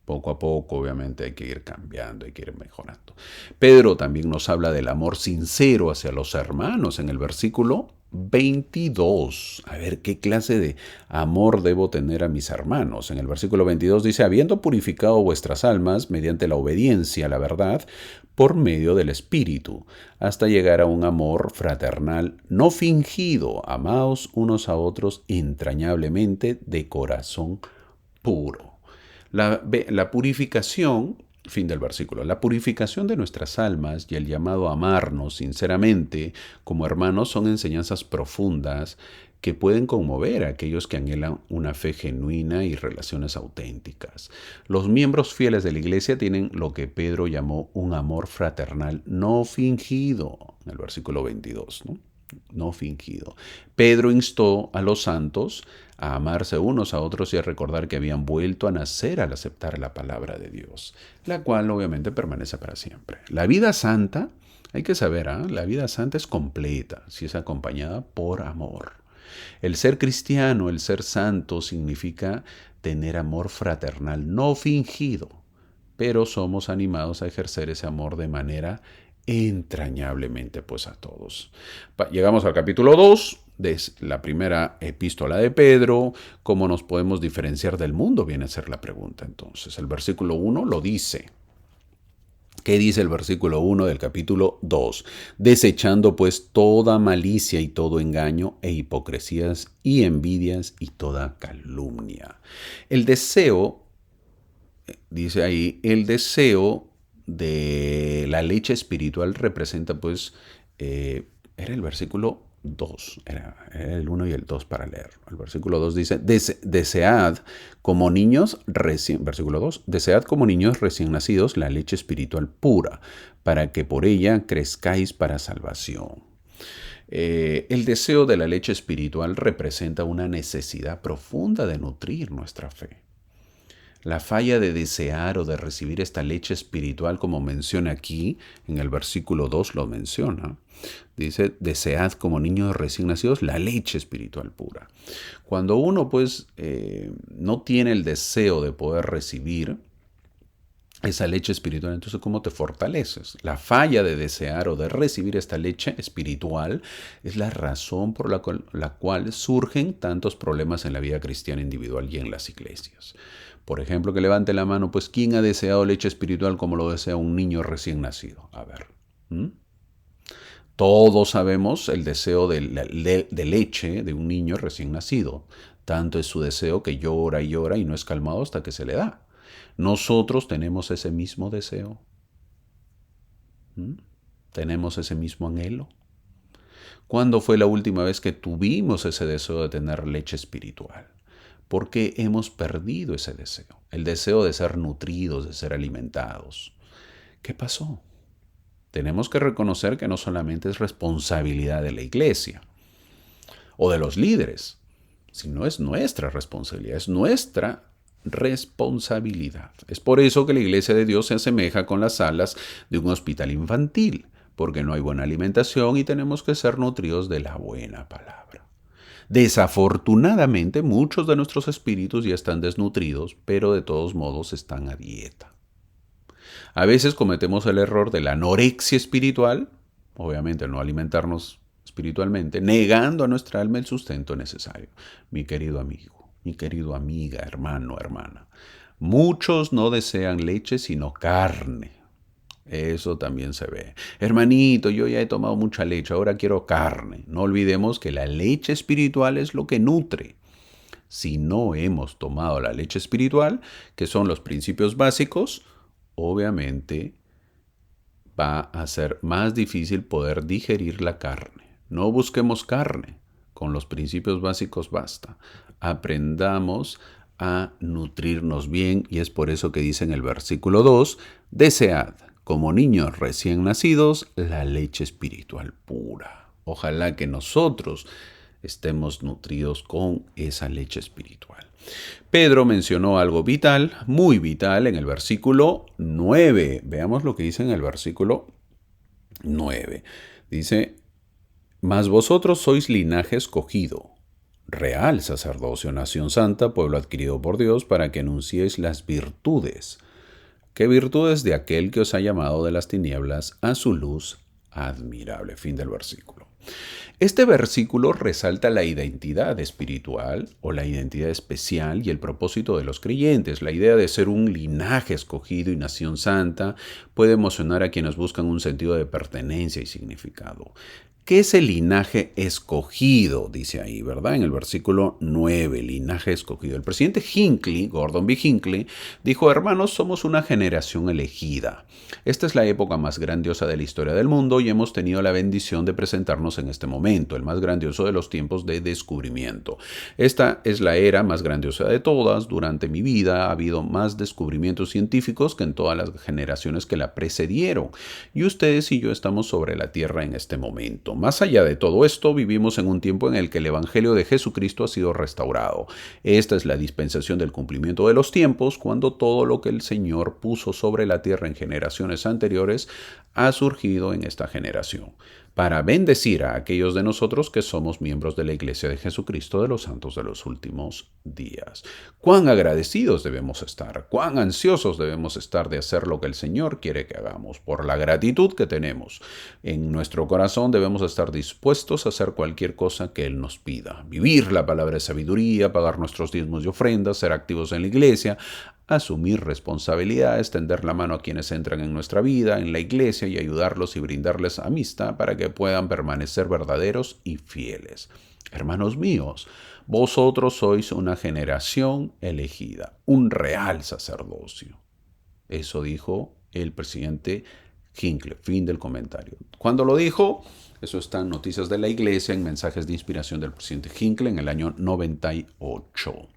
Poco a poco, obviamente, hay que ir cambiando, hay que ir mejorando. Pedro también nos habla del amor sincero hacia los hermanos en el versículo 22. A ver, ¿qué clase de amor debo tener a mis hermanos? En el versículo 22 dice, habiendo purificado vuestras almas mediante la obediencia a la verdad, por medio del Espíritu, hasta llegar a un amor fraternal no fingido, amaos unos a otros entrañablemente de corazón puro. La purificación, fin del versículo, la purificación de nuestras almas y el llamado a amarnos sinceramente como hermanos son enseñanzas profundas que pueden conmover a aquellos que anhelan una fe genuina y relaciones auténticas. Los miembros fieles de la iglesia tienen lo que Pedro llamó un amor fraternal no fingido, en el versículo 22, ¿no? No fingido. Pedro instó a los santos a amarse unos a otros y a recordar que habían vuelto a nacer al aceptar la palabra de Dios, la cual obviamente permanece para siempre. La vida santa, hay que saber, la vida santa es completa si es acompañada por amor. El ser cristiano, el ser santo, significa tener amor fraternal no fingido, pero somos animados a ejercer ese amor de manera entrañablemente pues a todos. Llegamos al capítulo 2 de la primera epístola de Pedro. ¿Cómo nos podemos diferenciar del mundo? Viene a ser la pregunta entonces. El versículo 1 lo dice. ¿Qué dice el versículo 1 del capítulo 2? Desechando pues toda malicia y todo engaño e hipocresías y envidias y toda calumnia. El deseo, dice ahí, el deseo de la leche espiritual representa pues, era el versículo 2, era el 1 y el 2 para leer. El versículo 2 dice, desead como niños versículo 2, desead como niños recién nacidos la leche espiritual pura, para que por ella crezcáis para salvación. El deseo de la leche espiritual representa una necesidad profunda de nutrir nuestra fe. La falla de desear o de recibir esta leche espiritual, como menciona aquí, en el versículo 2 lo menciona. Dice, desead como niños recién nacidos la leche espiritual pura. Cuando uno pues no tiene el deseo de poder recibir esa leche espiritual, entonces ¿cómo te fortaleces? La falla de desear o de recibir esta leche espiritual es la razón por la cual surgen tantos problemas en la vida cristiana individual y en las iglesias. Por ejemplo, que levante la mano, pues ¿quién ha deseado leche espiritual como lo desea un niño recién nacido? A ver. Todos sabemos el deseo de leche de un niño recién nacido. Tanto es su deseo que llora y llora y no es calmado hasta que se le da. Nosotros tenemos ese mismo deseo. Tenemos ese mismo anhelo. ¿Cuándo fue la última vez que tuvimos ese deseo de tener leche espiritual? Porque hemos perdido ese deseo. El deseo de ser nutridos, de ser alimentados. ¿Qué pasó? Tenemos que reconocer que no solamente es responsabilidad de la iglesia o de los líderes, sino es nuestra responsabilidad, es nuestra responsabilidad. Es por eso que la iglesia de Dios se asemeja con las salas de un hospital infantil, porque no hay buena alimentación y tenemos que ser nutridos de la buena palabra. Desafortunadamente, muchos de nuestros espíritus ya están desnutridos, pero de todos modos están a dieta. A veces cometemos el error de la anorexia espiritual, obviamente no alimentarnos espiritualmente, negando a nuestra alma el sustento necesario. Mi querido amigo, mi querido amiga, hermano, hermana, muchos no desean leche sino carne. Eso también se ve. Hermanito, yo ya he tomado mucha leche, ahora quiero carne. No olvidemos que la leche espiritual es lo que nutre. Si no hemos tomado la leche espiritual, que son los principios básicos, obviamente va a ser más difícil poder digerir la carne. No busquemos carne, con los principios básicos basta. Aprendamos a nutrirnos bien y es por eso que dice en el versículo 2, desead como niños recién nacidos la leche espiritual pura. Ojalá que nosotros estemos nutridos con esa leche espiritual. Pedro mencionó algo vital, muy vital, en el versículo 9. Veamos lo que dice en el versículo 9. Dice, mas vosotros sois linaje escogido, real sacerdocio, nación santa, pueblo adquirido por Dios, para que anunciéis las virtudes. ¿Qué virtudes de aquel que os ha llamado de las tinieblas a su luz admirable? Fin del versículo. Este versículo resalta la identidad espiritual o la identidad especial y el propósito de los creyentes. La idea de ser un linaje escogido y nación santa puede emocionar a quienes buscan un sentido de pertenencia y significado. ¿Qué es el linaje escogido? Dice ahí, ¿verdad? En el versículo 9, linaje escogido. El presidente Hinckley, Gordon B. Hinckley, dijo, hermanos, somos una generación elegida. Esta es la época más grandiosa de la historia del mundo y hemos tenido la bendición de presentarnos en este momento, el más grandioso de los tiempos de descubrimiento. Esta es la era más grandiosa de todas. Durante mi vida ha habido más descubrimientos científicos que en todas las generaciones que la precedieron. Y ustedes y yo estamos sobre la tierra en este momento. Más allá de todo esto, vivimos en un tiempo en el que el Evangelio de Jesucristo ha sido restaurado. Esta es la dispensación del cumplimiento de los tiempos, cuando todo lo que el Señor puso sobre la tierra en generaciones anteriores ha surgido en esta generación, para bendecir a aquellos de nosotros que somos miembros de la Iglesia de Jesucristo de los santos de los últimos días. Cuán agradecidos debemos estar, cuán ansiosos debemos estar de hacer lo que el Señor quiere que hagamos. Por la gratitud que tenemos en nuestro corazón debemos estar dispuestos a hacer cualquier cosa que Él nos pida. Vivir la palabra de sabiduría, pagar nuestros diezmos y ofrendas, ser activos en la iglesia, asumir responsabilidades, tender la mano a quienes entran en nuestra vida, en la iglesia, y ayudarlos y brindarles amistad para que puedan permanecer verdaderos y fieles. Hermanos míos, vosotros sois una generación elegida, un real sacerdocio. Eso dijo el presidente Hinckley. Fin del comentario. Cuando lo dijo, eso está en Noticias de la Iglesia, en mensajes de inspiración del presidente Hinckley en el año 98.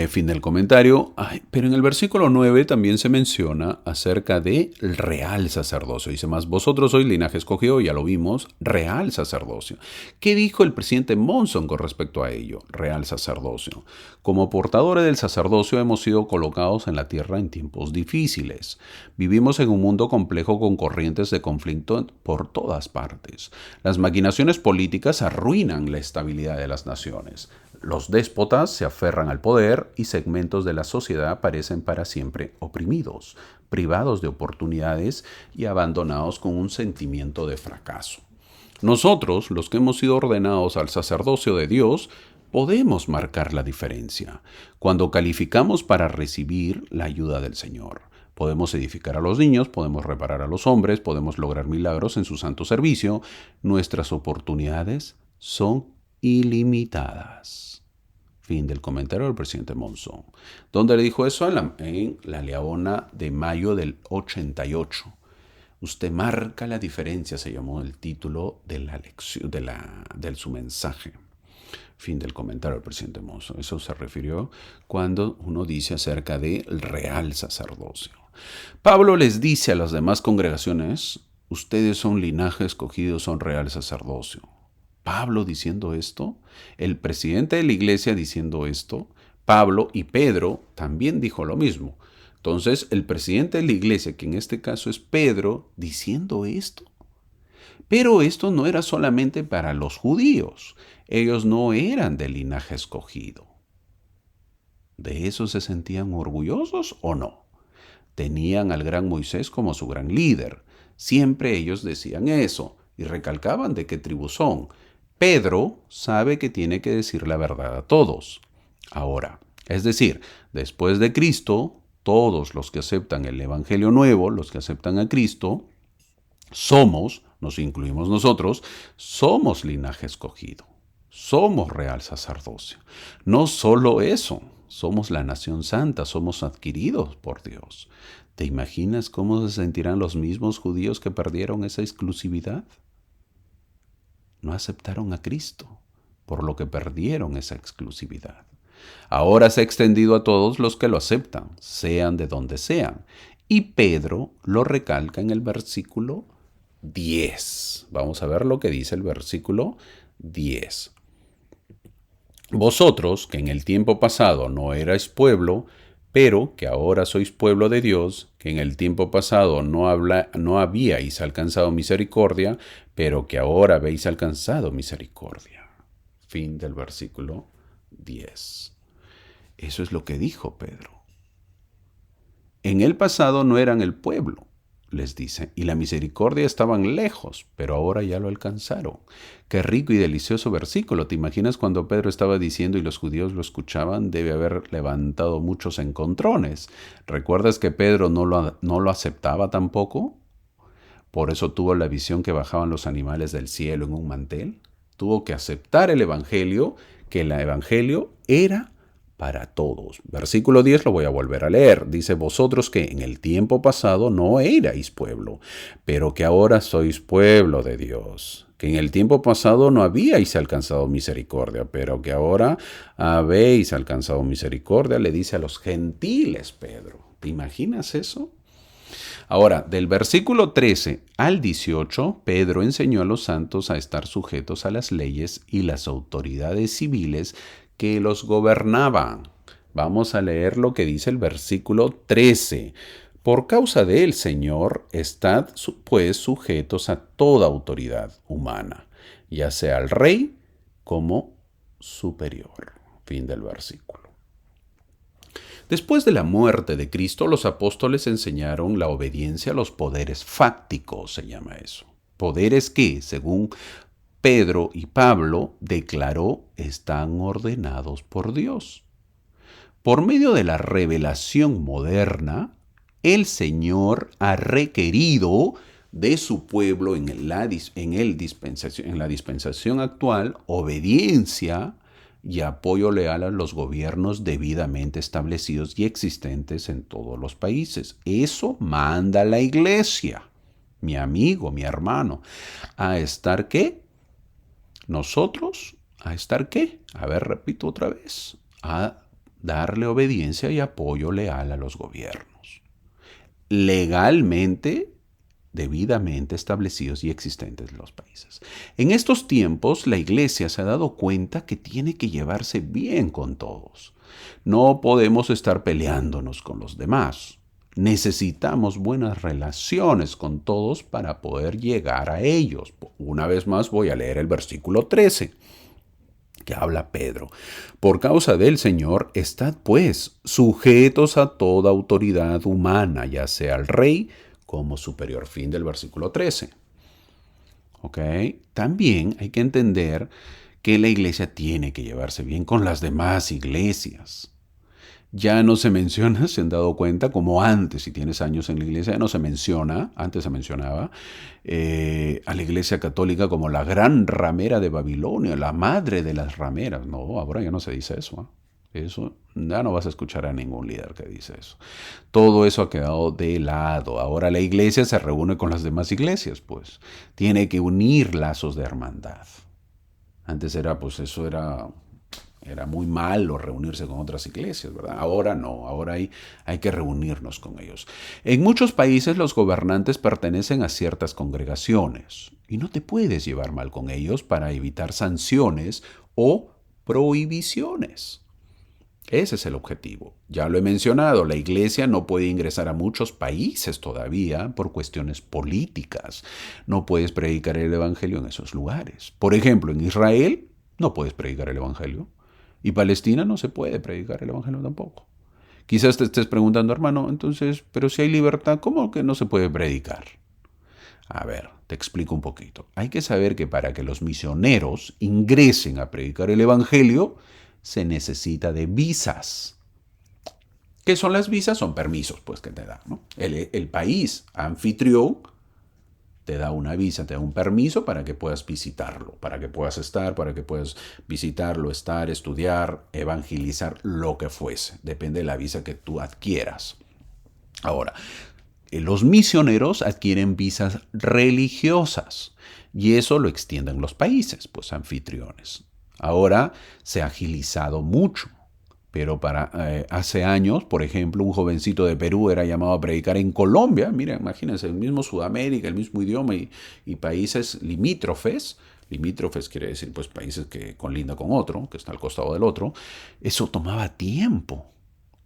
Fin del comentario. Ay, pero en el versículo 9 también se menciona acerca del real sacerdocio. Dice más, vosotros sois linaje escogido, ya lo vimos, real sacerdocio. ¿Qué dijo el presidente Monson con respecto a ello? Real sacerdocio. Como portadores del sacerdocio hemos sido colocados en la tierra en tiempos difíciles. Vivimos en un mundo complejo con corrientes de conflicto por todas partes. Las maquinaciones políticas arruinan la estabilidad de las naciones. Los déspotas se aferran al poder y segmentos de la sociedad parecen para siempre oprimidos, privados de oportunidades y abandonados con un sentimiento de fracaso. Nosotros, los que hemos sido ordenados al sacerdocio de Dios, podemos marcar la diferencia cuando calificamos para recibir la ayuda del Señor. Podemos edificar a los niños, podemos reparar a los hombres, podemos lograr milagros en su santo servicio. Nuestras oportunidades son ilimitadas. Fin del comentario del presidente Monzón. ¿Dónde le dijo eso? En la Leona de mayo del 88. Usted marca la diferencia, se llamó el título de la lección, de su mensaje. Fin del comentario del presidente Monzón. Eso se refirió cuando uno dice acerca del real sacerdocio. Pablo les dice a las demás congregaciones, ustedes son linaje escogido, son real sacerdocio. Pablo diciendo esto, el presidente de la iglesia diciendo esto, Pablo y Pedro también dijo lo mismo. Entonces, el presidente de la iglesia, que en este caso es Pedro, diciendo esto. Pero esto no era solamente para los judíos. Ellos no eran del linaje escogido. ¿De eso se sentían orgullosos o no? Tenían al gran Moisés como su gran líder. Siempre ellos decían eso y recalcaban de qué tribu son. Pedro sabe que tiene que decir la verdad a todos. Ahora, es decir, después de Cristo, todos los que aceptan el Evangelio nuevo, los que aceptan a Cristo, nos incluimos nosotros, somos linaje escogido. Somos real sacerdocio. No solo eso, somos la nación santa, somos adquiridos por Dios. ¿Te imaginas cómo se sentirán los mismos judíos que perdieron esa exclusividad? No aceptaron a Cristo, por lo que perdieron esa exclusividad. Ahora se ha extendido a todos los que lo aceptan, sean de donde sean. Y Pedro lo recalca en el versículo 10. Vamos a ver lo que dice el versículo 10. Vosotros, que en el tiempo pasado no erais pueblo, pero que ahora sois pueblo de Dios, que en el tiempo pasado no habíais alcanzado misericordia, pero que ahora habéis alcanzado misericordia. Fin del versículo 10. Eso es lo que dijo Pedro. En el pasado no eran el pueblo, les dice, y la misericordia estaban lejos, pero ahora ya lo alcanzaron. Qué rico y delicioso versículo. ¿Te imaginas cuando Pedro estaba diciendo y los judíos lo escuchaban? Debe haber levantado muchos encontrones. ¿Recuerdas que Pedro no lo aceptaba tampoco? Por eso tuvo la visión que bajaban los animales del cielo en un mantel. Tuvo que aceptar el evangelio, que el evangelio era para todos. Versículo 10 lo voy a volver a leer. Dice, vosotros que en el tiempo pasado no erais pueblo, pero que ahora sois pueblo de Dios. Que en el tiempo pasado no habíais alcanzado misericordia, pero que ahora habéis alcanzado misericordia, le dice a los gentiles Pedro. ¿Te imaginas eso? Ahora, del versículo 13 al 18, Pedro enseñó a los santos a estar sujetos a las leyes y las autoridades civiles que los gobernaban. Vamos a leer lo que dice el versículo 13. Por causa del Señor, estad pues sujetos a toda autoridad humana, ya sea al rey como superior. Fin del versículo. Después de la muerte de Cristo, los apóstoles enseñaron la obediencia a los poderes fácticos, se llama eso. Poderes que, según Pedro y Pablo, declaró, están ordenados por Dios. Por medio de la revelación moderna, el Señor ha requerido de su pueblo en la dispensación actual obediencia y apoyo leal a los gobiernos debidamente establecidos y existentes en todos los países. Eso manda la iglesia, mi amigo, mi hermano, a estar ¿qué? Nosotros, ¿a estar qué? A ver, repito otra vez, a darle obediencia y apoyo leal a los gobiernos, legalmente, debidamente establecidos y existentes en los países. En estos tiempos, la Iglesia se ha dado cuenta que tiene que llevarse bien con todos. No podemos estar peleándonos con los demás. Necesitamos buenas relaciones con todos para poder llegar a ellos. Una vez más voy a leer el versículo 13, que habla Pedro. Por causa del Señor, estad pues sujetos a toda autoridad humana, ya sea al rey como superior. Fin del versículo 13. ¿Ok? También hay que entender que la iglesia tiene que llevarse bien con las demás iglesias. Ya no se menciona, se han dado cuenta, como antes, si tienes años en la iglesia, ya no se menciona, antes se mencionaba, a la iglesia católica como la gran ramera de Babilonia, la madre de las rameras. No, ahora ya no se dice eso. Eso ya no vas a escuchar a ningún líder que dice eso. Todo eso ha quedado de lado. Ahora la iglesia se reúne con las demás iglesias, pues. Tiene que unir lazos de hermandad. Antes era, pues eso era muy malo reunirse con otras iglesias, ¿verdad? Ahora no, ahora hay que reunirnos con ellos. En muchos países los gobernantes pertenecen a ciertas congregaciones y no te puedes llevar mal con ellos para evitar sanciones o prohibiciones. Ese es el objetivo. Ya lo he mencionado, la iglesia no puede ingresar a muchos países todavía por cuestiones políticas. No puedes predicar el evangelio en esos lugares. Por ejemplo, en Israel no puedes predicar el evangelio. Y Palestina no se puede predicar el evangelio tampoco. Quizás te estés preguntando, hermano, entonces, pero si hay libertad, ¿cómo que no se puede predicar? A ver, te explico un poquito. Hay que saber que para que los misioneros ingresen a predicar el evangelio, se necesita de visas. ¿Qué son las visas? Son permisos, pues, que te dan, ¿no? El país anfitrión te da una visa, te da un permiso para que puedas visitarlo, para que puedas estar, para que puedas visitarlo, estar, estudiar, evangelizar, lo que fuese. Depende de la visa que tú adquieras. Ahora, los misioneros adquieren visas religiosas y eso lo extienden los países, pues anfitriones. Ahora se ha agilizado mucho. Pero hace años, por ejemplo, un jovencito de Perú era llamado a predicar en Colombia. Mira, imagínense, el mismo Sudamérica, el mismo idioma y países limítrofes. Limítrofes quiere decir pues países que colindan con otro, que está al costado del otro. Eso tomaba tiempo.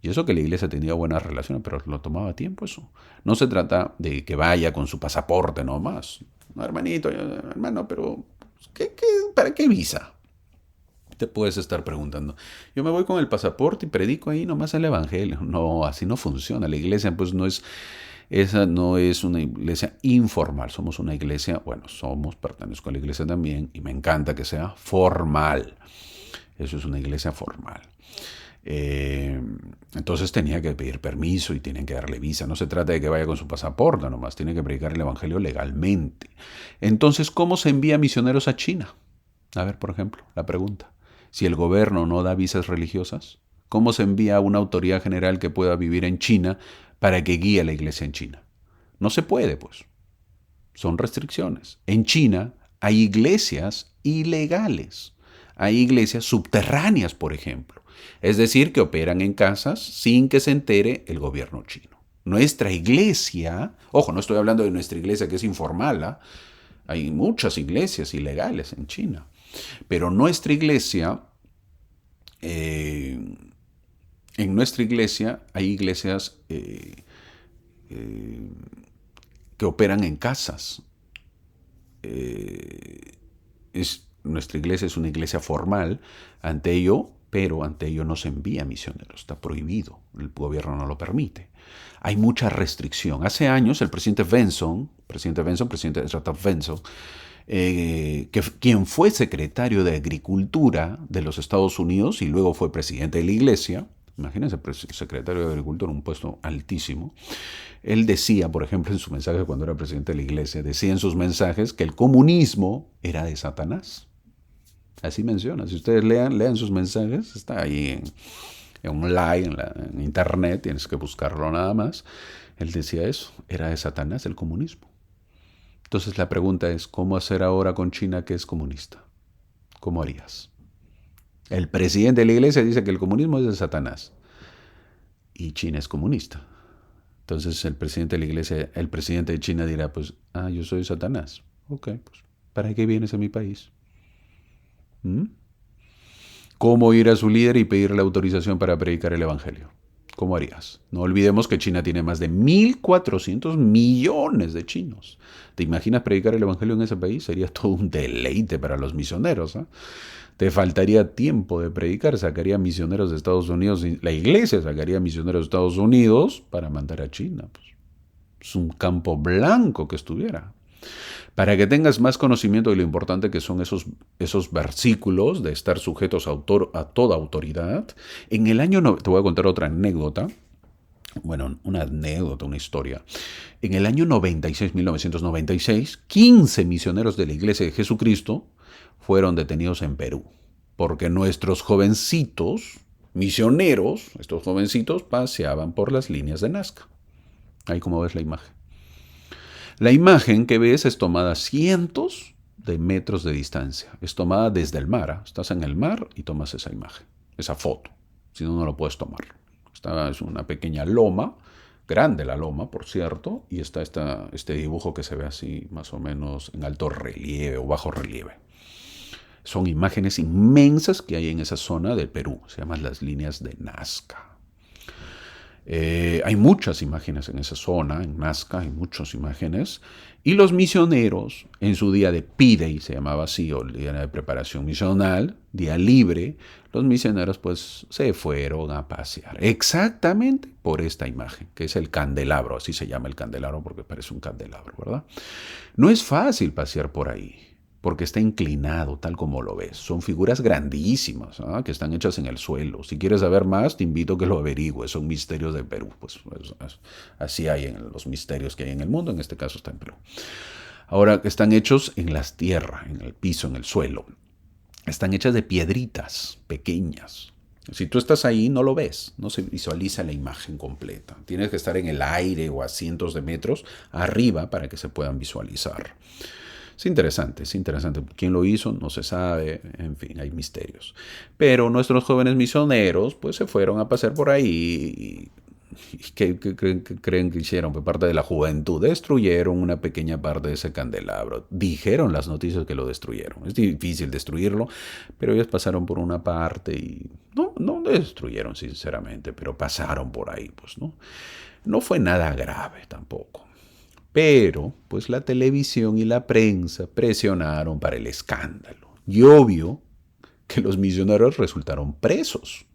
Y eso que la iglesia tenía buenas relaciones, pero lo tomaba tiempo eso. No se trata de que vaya con su pasaporte nomás. No, hermanito, hermano, pero ¿para qué visa? Te puedes estar preguntando. Yo me voy con el pasaporte y predico ahí nomás el evangelio. No, así no funciona. La iglesia pues esa no es una iglesia informal. Somos una iglesia, bueno, pertenezco a la iglesia también y me encanta que sea formal. Eso es una iglesia formal. Entonces tenía que pedir permiso y tienen que darle visa. No se trata de que vaya con su pasaporte nomás, tiene que predicar el evangelio legalmente. Entonces, ¿cómo se envía misioneros a China? A ver, por ejemplo, la pregunta. Si el gobierno no da visas religiosas, ¿cómo se envía a una autoridad general que pueda vivir en China para que guíe a la iglesia en China? No se puede, pues. Son restricciones. En China hay iglesias ilegales. Hay iglesias subterráneas, por ejemplo. Es decir, que operan en casas sin que se entere el gobierno chino. Nuestra iglesia, ojo, no estoy hablando de nuestra iglesia que es informal, ¿eh? Hay muchas iglesias ilegales en China. Pero en nuestra iglesia hay iglesias que operan en casas. Nuestra iglesia es una iglesia formal, pero ante ello no se envía misioneros, está prohibido, el gobierno no lo permite. Hay mucha restricción. Hace años el presidente Ezra Benson, quien fue secretario de Agricultura de los Estados Unidos y luego fue presidente de la iglesia, imagínense, secretario de Agricultura, un puesto altísimo. Él decía, por ejemplo, en su mensaje cuando era presidente de la iglesia, decía en sus mensajes que el comunismo era de Satanás. Así menciona. Si ustedes lean sus mensajes, está ahí online, en internet, tienes que buscarlo nada más. Él decía eso, era de Satanás el comunismo. Entonces la pregunta es, ¿cómo hacer ahora con China que es comunista? ¿Cómo harías? El presidente de la iglesia dice que el comunismo es de Satanás. Y China es comunista. Entonces el presidente de la iglesia, el presidente de China dirá, pues, yo soy Satanás. Ok, pues, ¿para qué vienes a mi país? ¿Mm? ¿Cómo ir a su líder y pedirle autorización para predicar el evangelio? ¿Cómo harías? No olvidemos que China tiene más de 1.400 millones de chinos. ¿Te imaginas predicar el evangelio en ese país? Sería todo un deleite para los misioneros. Te faltaría tiempo de predicar, sacaría misioneros de Estados Unidos, la iglesia sacaría misioneros de Estados Unidos para mandar a China. Pues, es un campo blanco que estuviera. Para que tengas más conocimiento de lo importante que son esos versículos de estar sujetos a toda autoridad, en el año, te voy a contar otra anécdota, bueno, una anécdota, una historia. En el año 1996, 15 misioneros de la Iglesia de Jesucristo fueron detenidos en Perú, porque nuestros jovencitos misioneros, estos jovencitos, paseaban por las líneas de Nazca. Ahí como ves la imagen. La imagen que ves es tomada a cientos de metros de distancia. Es tomada desde el mar. Estás en el mar y tomas esa imagen, esa foto. Si no, no lo puedes tomar. Es una pequeña loma, grande la loma, por cierto, y está este dibujo que se ve así más o menos en alto relieve o bajo relieve. Son imágenes inmensas que hay en esa zona del Perú. Se llaman las líneas de Nazca. Hay muchas imágenes en esa zona, en Nazca, hay muchas imágenes. Y los misioneros, en su día de P-Day, se llamaba así, o el día de preparación misional, día libre, los misioneros pues se fueron a pasear. Exactamente por esta imagen, que es el candelabro, así se llama el candelabro porque parece un candelabro, ¿verdad? No es fácil pasear por ahí, porque está inclinado, tal como lo ves. Son figuras grandísimas, que están hechas en el suelo. Si quieres saber más, te invito a que lo averigües. Son misterios de Perú. Pues así hay en los misterios que hay en el mundo. En este caso está en Perú. Ahora, están hechos en las tierras, en el piso, en el suelo. Están hechas de piedritas pequeñas. Si tú estás ahí, no lo ves, no se visualiza la imagen completa. Tienes que estar en el aire o a cientos de metros arriba para que se puedan visualizar. Es interesante, es interesante. ¿Quién lo hizo? No se sabe, en fin, hay misterios. Pero nuestros jóvenes misioneros, pues se fueron a pasear por ahí y ¿qué creen que hicieron? Pues parte de la juventud. Destruyeron una pequeña parte de ese candelabro. Dijeron las noticias que lo destruyeron. Es difícil destruirlo, pero ellos pasaron por una parte y no destruyeron, sinceramente, pero pasaron por ahí, pues, ¿no? No fue nada grave tampoco. Pero, pues la televisión y la prensa presionaron para el escándalo. Y obvio que los misioneros resultaron presos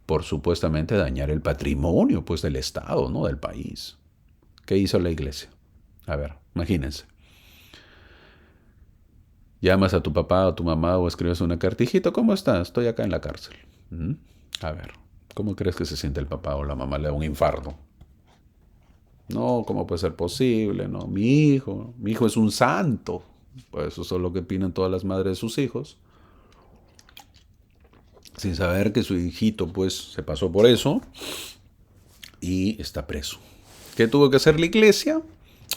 por supuestamente dañar el patrimonio, pues, del Estado, ¿no? Del país. ¿Qué hizo la iglesia? A ver, imagínense. Llamas a tu papá o tu mamá o escribes una cartijita. ¿Cómo estás? Estoy acá en la cárcel. A ver, ¿cómo crees que se siente el papá o la mamá? Le da un infarto. No, ¿cómo puede ser posible? No, mi hijo es un santo. Pues eso es lo que opinan todas las madres de sus hijos. Sin saber que su hijito, pues, se pasó por eso y está preso. ¿Qué tuvo que hacer la iglesia?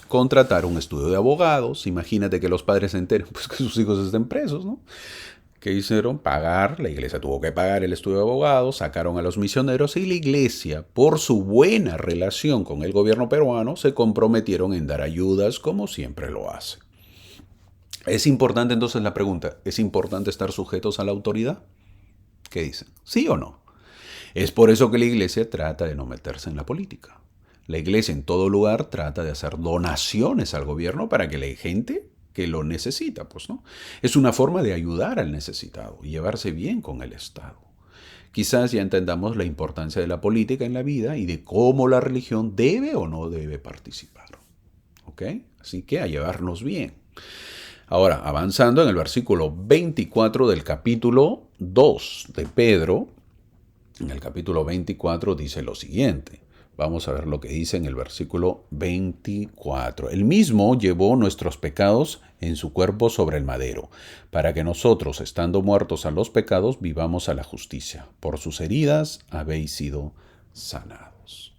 Contratar un estudio de abogados. Imagínate que los padres se enteren, pues, que sus hijos estén presos, ¿no? ¿Qué hicieron? Pagar, la iglesia tuvo que pagar el estudio de abogados, sacaron a los misioneros y la iglesia, por su buena relación con el gobierno peruano, se comprometieron en dar ayudas como siempre lo hace. ¿Es importante entonces la pregunta? ¿Es importante estar sujetos a la autoridad? ¿Qué dicen? ¿Sí o no? Es por eso que la iglesia trata de no meterse en la política. La iglesia en todo lugar trata de hacer donaciones al gobierno para que la gente que lo necesita, pues, ¿no? Es una forma de ayudar al necesitado y llevarse bien con el Estado. Quizás ya entendamos la importancia de la política en la vida y de cómo la religión debe o no debe participar. ¿Ok? Así que a llevarnos bien. Ahora, avanzando en el versículo 24 del capítulo 2 de Pedro, en el capítulo 24 dice lo siguiente. Vamos a ver lo que dice en el versículo 24. El mismo llevó nuestros pecados en su cuerpo sobre el madero, para que nosotros, estando muertos a los pecados, vivamos a la justicia. Por sus heridas habéis sido sanados.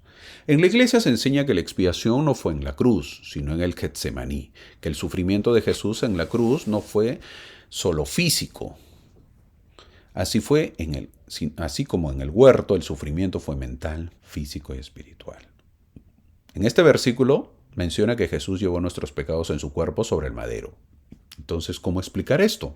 En la iglesia se enseña que la expiación no fue en la cruz, sino en el Getsemaní, que el sufrimiento de Jesús en la cruz no fue solo físico. Así como en el huerto, el sufrimiento fue mental, físico y espiritual. En este versículo menciona que Jesús llevó nuestros pecados en su cuerpo sobre el madero. Entonces, ¿cómo explicar esto?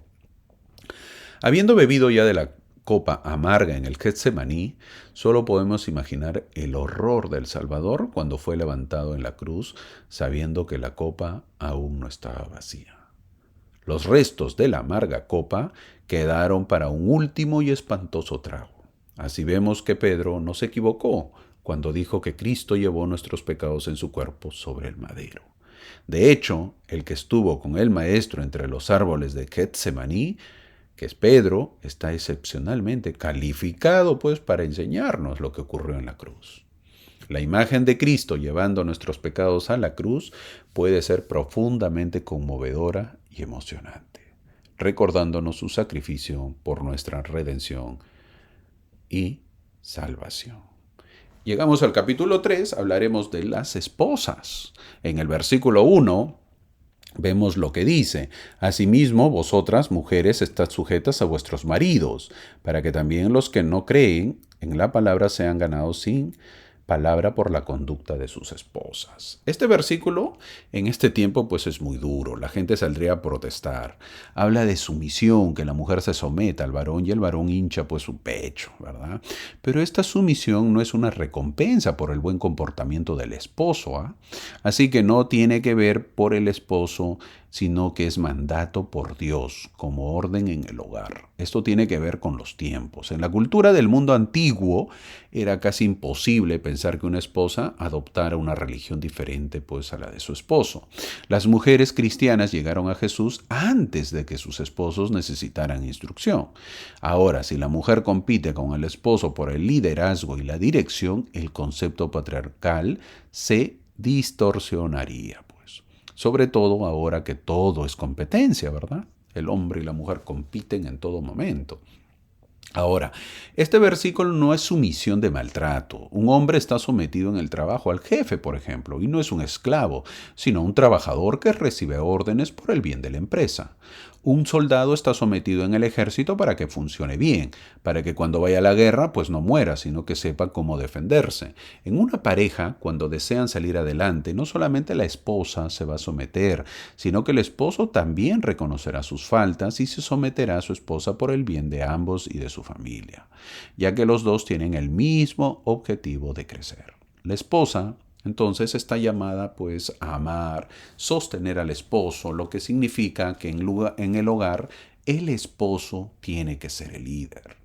Habiendo bebido ya de la copa amarga en el Getsemaní, solo podemos imaginar el horror del Salvador cuando fue levantado en la cruz, sabiendo que la copa aún no estaba vacía. Los restos de la amarga copa quedaron para un último y espantoso trago. Así vemos que Pedro no se equivocó cuando dijo que Cristo llevó nuestros pecados en su cuerpo sobre el madero. De hecho, el que estuvo con el Maestro entre los árboles de Getsemaní, que es Pedro, está excepcionalmente calificado pues para enseñarnos lo que ocurrió en la cruz. La imagen de Cristo llevando nuestros pecados a la cruz puede ser profundamente conmovedora y emocionante, recordándonos su sacrificio por nuestra redención y salvación. Llegamos al capítulo 3, hablaremos de las esposas. En el versículo 1 vemos lo que dice: asimismo, vosotras, mujeres, estad sujetas a vuestros maridos, para que también los que no creen en la palabra sean ganados sin palabra por la conducta de sus esposas. Este versículo en este tiempo pues es muy duro, la gente saldría a protestar. Habla de sumisión, que la mujer se someta al varón y el varón hincha pues su pecho, ¿verdad? Pero esta sumisión no es una recompensa por el buen comportamiento del esposo, ¿ah? Así que no tiene que ver por el esposo, sino que es mandato por Dios como orden en el hogar. Esto tiene que ver con los tiempos. En la cultura del mundo antiguo era casi imposible pensar que una esposa adoptara una religión diferente pues a la de su esposo. Las mujeres cristianas llegaron a Jesús antes de que sus esposos necesitaran instrucción. Ahora, si la mujer compite con el esposo por el liderazgo y la dirección, el concepto patriarcal se distorsionaría. Sobre todo ahora que todo es competencia, ¿verdad? El hombre y la mujer compiten en todo momento. Ahora, este versículo no es sumisión de maltrato. Un hombre está sometido en el trabajo al jefe, por ejemplo, y no es un esclavo, sino un trabajador que recibe órdenes por el bien de la empresa. Un soldado está sometido en el ejército para que funcione bien, para que cuando vaya a la guerra pues no muera, sino que sepa cómo defenderse. En una pareja, cuando desean salir adelante, no solamente la esposa se va a someter, sino que el esposo también reconocerá sus faltas y se someterá a su esposa por el bien de ambos y de su familia, ya que los dos tienen el mismo objetivo de crecer. La esposa entonces está llamada pues a amar, sostener al esposo, lo que significa que en el hogar el esposo tiene que ser el líder.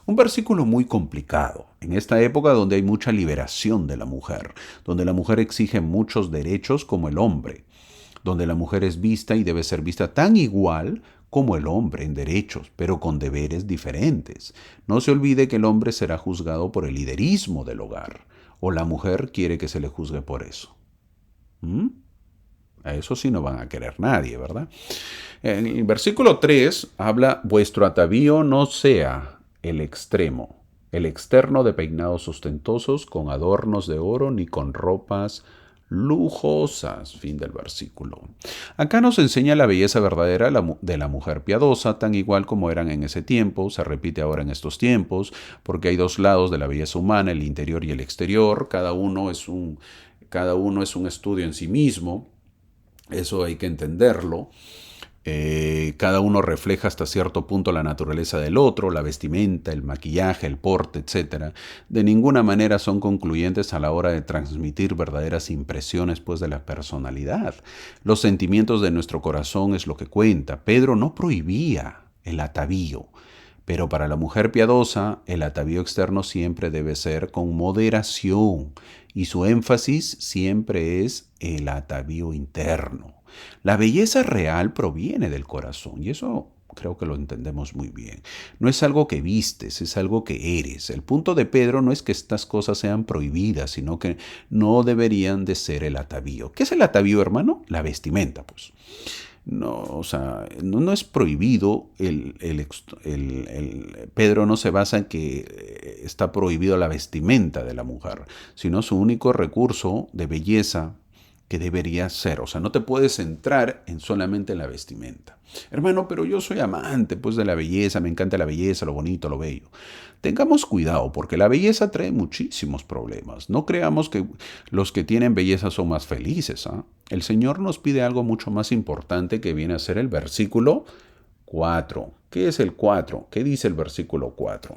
Un versículo muy complicado, en esta época donde hay mucha liberación de la mujer, donde la mujer exige muchos derechos como el hombre, donde la mujer es vista y debe ser vista tan igual como el hombre en derechos, pero con deberes diferentes. No se olvide que el hombre será juzgado por el liderismo del hogar, o la mujer quiere que se le juzgue por eso. A eso sí no van a querer nadie, ¿verdad? En el versículo 3 habla: vuestro atavío no sea el extremo, el externo de peinados ostentosos con adornos de oro ni con ropas lujosas. Fin del versículo. Acá nos enseña la belleza verdadera de la mujer piadosa, tan igual como eran en ese tiempo, se repite ahora en estos tiempos, porque hay dos lados de la belleza humana, el interior y el exterior. Cada uno es un estudio en sí mismo, eso hay que entenderlo. Cada uno refleja hasta cierto punto la naturaleza del otro, la vestimenta, el maquillaje, el porte, etc. De ninguna manera son concluyentes a la hora de transmitir verdaderas impresiones pues de la personalidad. Los sentimientos de nuestro corazón es lo que cuenta. Pedro no prohibía el atavío, pero para la mujer piadosa el atavío externo siempre debe ser con moderación y su énfasis siempre es el atavío interno. La belleza real proviene del corazón y eso creo que lo entendemos muy bien. No es algo que vistes, es algo que eres. El punto de Pedro no es que estas cosas sean prohibidas, sino que no deberían de ser el atavío. ¿Qué es el atavío, hermano? La vestimenta, pues. No, o sea, no es prohibido. Pedro no se basa en que está prohibido la vestimenta de la mujer, sino su único recurso de belleza que debería ser. O sea, no te puedes centrar en solamente la vestimenta. Hermano, pero yo soy amante pues de la belleza, me encanta la belleza, lo bonito, lo bello. Tengamos cuidado porque la belleza trae muchísimos problemas. No creamos que los que tienen belleza son más felices. ¿Ah? El Señor nos pide algo mucho más importante que viene a ser el versículo 4. ¿Qué es el 4? ¿Qué dice el versículo 4?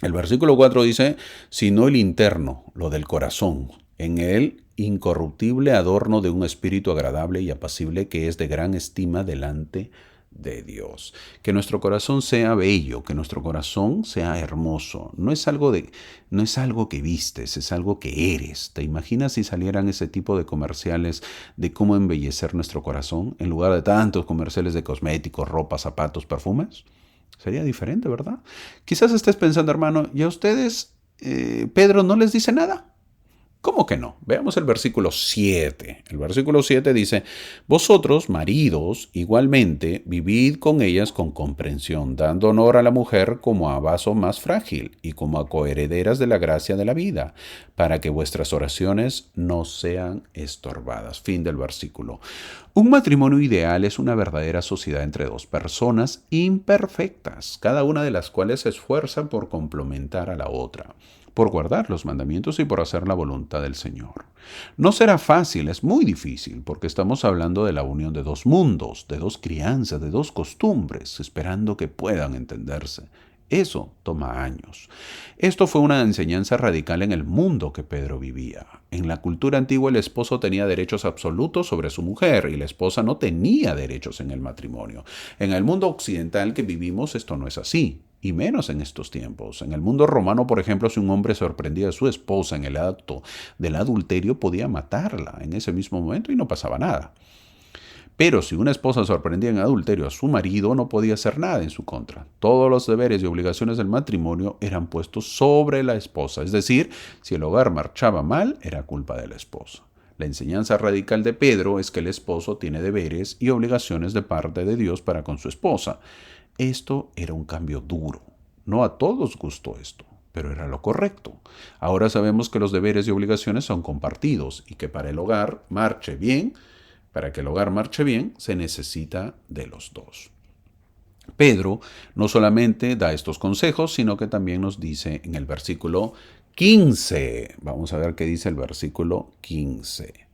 El versículo 4 dice, sino el interno, lo del corazón, en él incorruptible adorno de un espíritu agradable y apacible que es de gran estima delante de Dios. Que nuestro corazón sea bello, que nuestro corazón sea hermoso. No es algo que vistes, es algo que eres. ¿Te imaginas si salieran ese tipo de comerciales de cómo embellecer nuestro corazón en lugar de tantos comerciales de cosméticos, ropa, zapatos, perfumes? Sería diferente, ¿verdad? Quizás estés pensando, hermano, ¿y a ustedes Pedro no les dice nada? ¿Cómo que no? Veamos el versículo 7. El versículo 7 dice, vosotros, maridos, igualmente, vivid con ellas con comprensión, dando honor a la mujer como a vaso más frágil y como a coherederas de la gracia de la vida, para que vuestras oraciones no sean estorbadas. Fin del versículo. Un matrimonio ideal es una verdadera sociedad entre dos personas imperfectas, cada una de las cuales se esfuerza por complementar a la otra, por guardar los mandamientos y por hacer la voluntad del Señor. No será fácil, es muy difícil, porque estamos hablando de la unión de dos mundos, de dos crianzas, de dos costumbres, esperando que puedan entenderse. Eso toma años. Esto fue una enseñanza radical en el mundo que Pedro vivía. En la cultura antigua el esposo tenía derechos absolutos sobre su mujer y la esposa no tenía derechos en el matrimonio. En el mundo occidental que vivimos esto no es así. Y menos en estos tiempos. En el mundo romano, por ejemplo, si un hombre sorprendía a su esposa en el acto del adulterio, podía matarla en ese mismo momento y no pasaba nada. Pero si una esposa sorprendía en adulterio a su marido, no podía hacer nada en su contra. Todos los deberes y obligaciones del matrimonio eran puestos sobre la esposa. Es decir, si el hogar marchaba mal, era culpa de la esposa. La enseñanza radical de Pedro es que el esposo tiene deberes y obligaciones de parte de Dios para con su esposa. Esto era un cambio duro. No a todos gustó esto, pero era lo correcto. Ahora sabemos que los deberes y obligaciones son compartidos y que para que el hogar marche bien, se necesita de los dos. Pedro no solamente da estos consejos, sino que también nos dice en el versículo 15. Vamos a ver qué dice el versículo 15.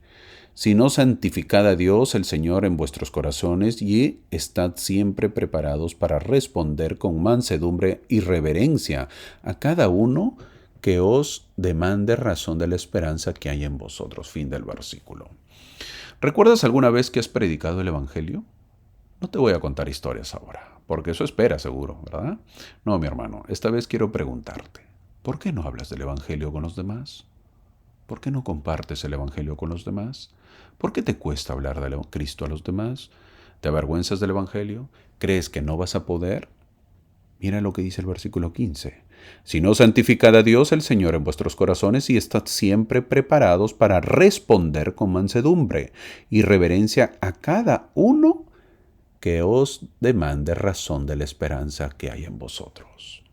Sino santificad a Dios el Señor en vuestros corazones y estad siempre preparados para responder con mansedumbre y reverencia a cada uno que os demande razón de la esperanza que hay en vosotros. Fin del versículo. ¿Recuerdas alguna vez que has predicado el Evangelio? No te voy a contar historias ahora, porque eso espera seguro, ¿verdad? No, mi hermano, esta vez quiero preguntarte, ¿por qué no hablas del Evangelio con los demás? ¿Por qué no compartes el Evangelio con los demás? ¿Por qué te cuesta hablar de Cristo a los demás? ¿Te avergüenzas del Evangelio? ¿Crees que no vas a poder? Mira lo que dice el versículo 15. Si no, santificad a Dios el Señor en vuestros corazones y estad siempre preparados para responder con mansedumbre y reverencia a cada uno que os demande razón de la esperanza que hay en vosotros.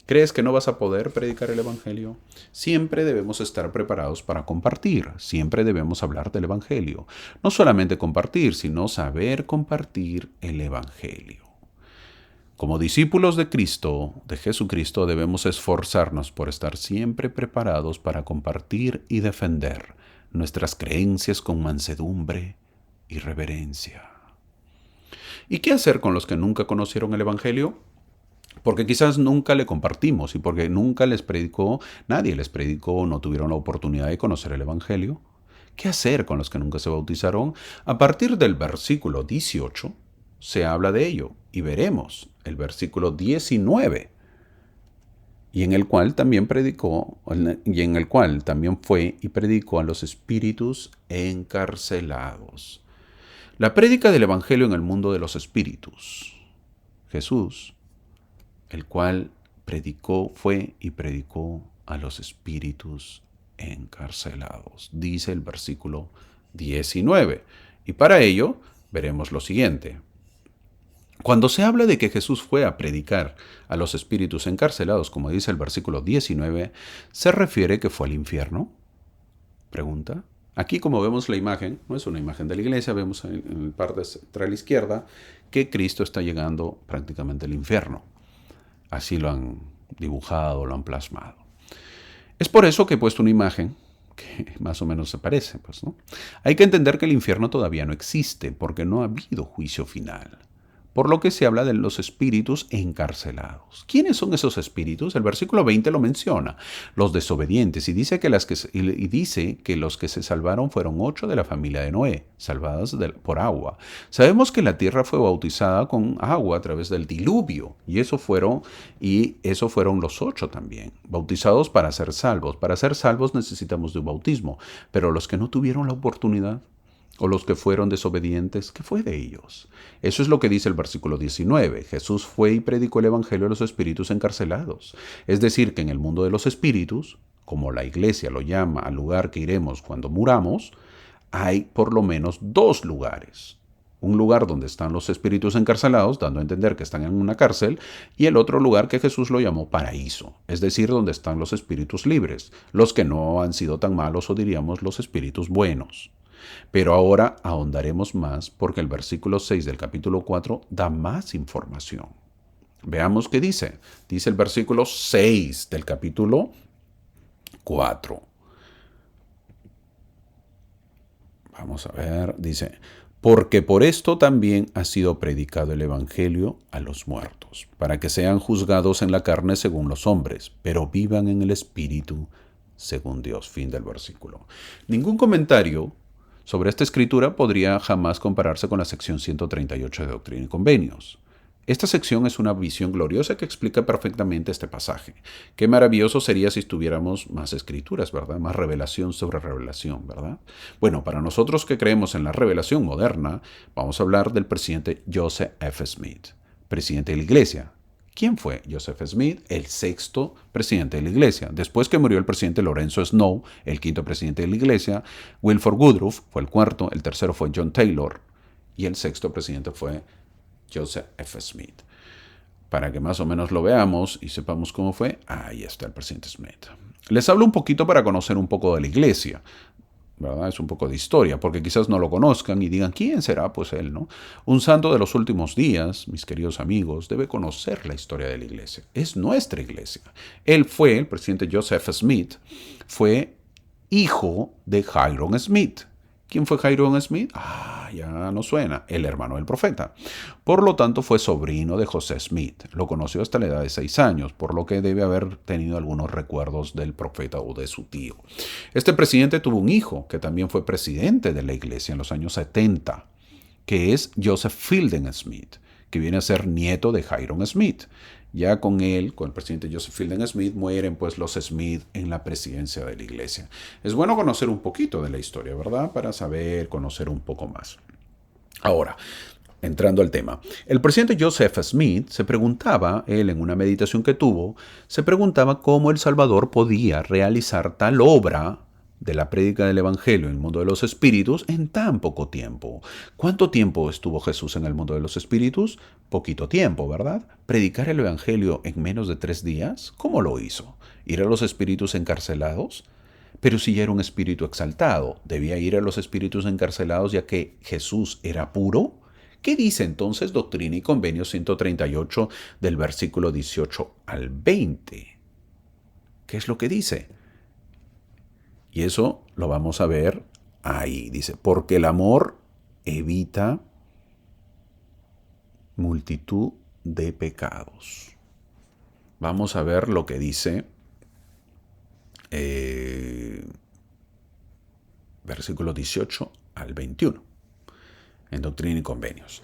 ¿Crees que no vas a poder predicar el Evangelio? Siempre debemos estar preparados para compartir, siempre debemos hablar del Evangelio. No solamente compartir, sino saber compartir el Evangelio. Como discípulos de Cristo, de Jesucristo, debemos esforzarnos por estar siempre preparados para compartir y defender nuestras creencias con mansedumbre y reverencia. ¿Y qué hacer con los que nunca conocieron el Evangelio? Porque quizás nunca le compartimos y porque nunca nadie les predicó, no tuvieron la oportunidad de conocer el Evangelio. ¿Qué hacer con los que nunca se bautizaron? A partir del versículo 18 se habla de ello y veremos el versículo 19 y en el cual también fue y predicó a los espíritus encarcelados. La prédica del Evangelio en el mundo de los espíritus. Jesús, el cual fue y predicó a los espíritus encarcelados, dice el versículo 19. Y para ello veremos lo siguiente. Cuando se habla de que Jesús fue a predicar a los espíritus encarcelados, como dice el versículo 19, ¿se refiere que fue al infierno? Pregunta. Aquí, como vemos la imagen, no es una imagen de la iglesia, vemos en la parte central izquierda que Cristo está llegando prácticamente al infierno. Así lo han dibujado, lo han plasmado. Es por eso que he puesto una imagen que más o menos se parece, pues, ¿no? Hay que entender que el infierno todavía no existe porque no ha habido juicio final. Por lo que se habla de los espíritus encarcelados. ¿Quiénes son esos espíritus? El versículo 20 lo menciona, los desobedientes, y dice que, los que se salvaron fueron 8 de la familia de Noé, salvadas por agua. Sabemos que la tierra fue bautizada con agua a través del diluvio, y eso fueron los 8 también, bautizados para ser salvos. Para ser salvos necesitamos de un bautismo, pero los que no tuvieron la oportunidad, o los que fueron desobedientes, ¿qué fue de ellos? Eso es lo que dice el versículo 19. Jesús fue y predicó el evangelio a los espíritus encarcelados. Es decir, que en el mundo de los espíritus, como la iglesia lo llama al lugar que iremos cuando muramos, hay por lo menos 2 lugares. Un lugar donde están los espíritus encarcelados, dando a entender que están en una cárcel, y el otro lugar que Jesús lo llamó paraíso, es decir, donde están los espíritus libres, los que no han sido tan malos, o diríamos los espíritus buenos. Pero ahora ahondaremos más porque el versículo 6 del capítulo 4 da más información. Veamos qué dice. Dice el versículo 6 del capítulo 4. Vamos a ver, dice, porque por esto también ha sido predicado el evangelio a los muertos, para que sean juzgados en la carne según los hombres, pero vivan en el espíritu según Dios. Fin del versículo. Ningún comentario sobre esta escritura podría jamás compararse con la sección 138 de Doctrina y Convenios. Esta sección es una visión gloriosa que explica perfectamente este pasaje. Qué maravilloso sería si tuviéramos más escrituras, ¿verdad? Más revelación sobre revelación, ¿verdad? Bueno, para nosotros que creemos en la revelación moderna, vamos a hablar del presidente Joseph F. Smith, presidente de la Iglesia. ¿Quién fue Joseph Smith? El 6º presidente de la Iglesia. Después que murió el presidente Lorenzo Snow, el 5º presidente de la Iglesia, Wilford Woodruff fue el 4º, el 3º fue John Taylor y el 6º presidente fue Joseph F. Smith. Para que más o menos lo veamos y sepamos cómo fue, ahí está el presidente Smith. Les hablo un poquito para conocer un poco de la Iglesia, ¿verdad? Es un poco de historia, porque quizás no lo conozcan y digan, ¿quién será? Pues él, ¿no? Un santo de los últimos días, mis queridos amigos, debe conocer la historia de la iglesia. Es nuestra iglesia. El presidente Joseph Smith, fue hijo de Hyrum Smith. ¿Quién fue Hyrum Smith? Ya no suena, el hermano del profeta. Por lo tanto, fue sobrino de José Smith. Lo conoció hasta la edad de 6 años, por lo que debe haber tenido algunos recuerdos del profeta o de su tío. Este presidente tuvo un hijo, que también fue presidente de la iglesia en los años 70, que es Joseph Fielding Smith, que viene a ser nieto de Hyrum Smith. Ya con el presidente Joseph Fielding Smith, mueren pues los Smith en la presidencia de la iglesia. Es bueno conocer un poquito de la historia, ¿verdad? Para saber, conocer un poco más. Ahora, entrando al tema, el presidente Joseph Smith se preguntaba, él en una meditación que tuvo, se preguntaba cómo El Salvador podía realizar tal obra de la prédica del Evangelio en el mundo de los espíritus en tan poco tiempo. ¿Cuánto tiempo estuvo Jesús en el mundo de los espíritus? Poquito tiempo, ¿verdad? ¿Predicar el Evangelio en menos de 3 días? ¿Cómo lo hizo? ¿Ir a los espíritus encarcelados? Pero si ya era un espíritu exaltado, ¿debía ir a los espíritus encarcelados ya que Jesús era puro? ¿Qué dice entonces Doctrina y Convenios 138 del versículo 18 al 20? ¿Qué es lo que dice? Y eso lo vamos a ver ahí. Dice, porque el amor evita multitud de pecados. Vamos a ver lo que dice versículo 18 al 21 en Doctrina y Convenios.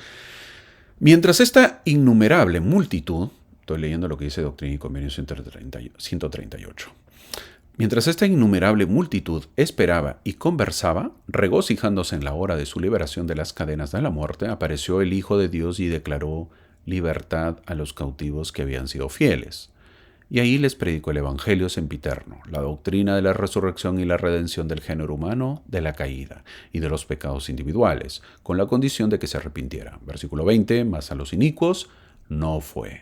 Mientras esta innumerable multitud, estoy leyendo lo que dice Doctrina y Convenios 138, mientras esta innumerable multitud esperaba y conversaba, regocijándose en la hora de su liberación de las cadenas de la muerte, apareció el Hijo de Dios y declaró libertad a los cautivos que habían sido fieles. Y ahí les predicó el Evangelio sempiterno, la doctrina de la resurrección y la redención del género humano de la caída y de los pecados individuales, con la condición de que se arrepintiera. Versículo 20, mas a los inicuos no fue.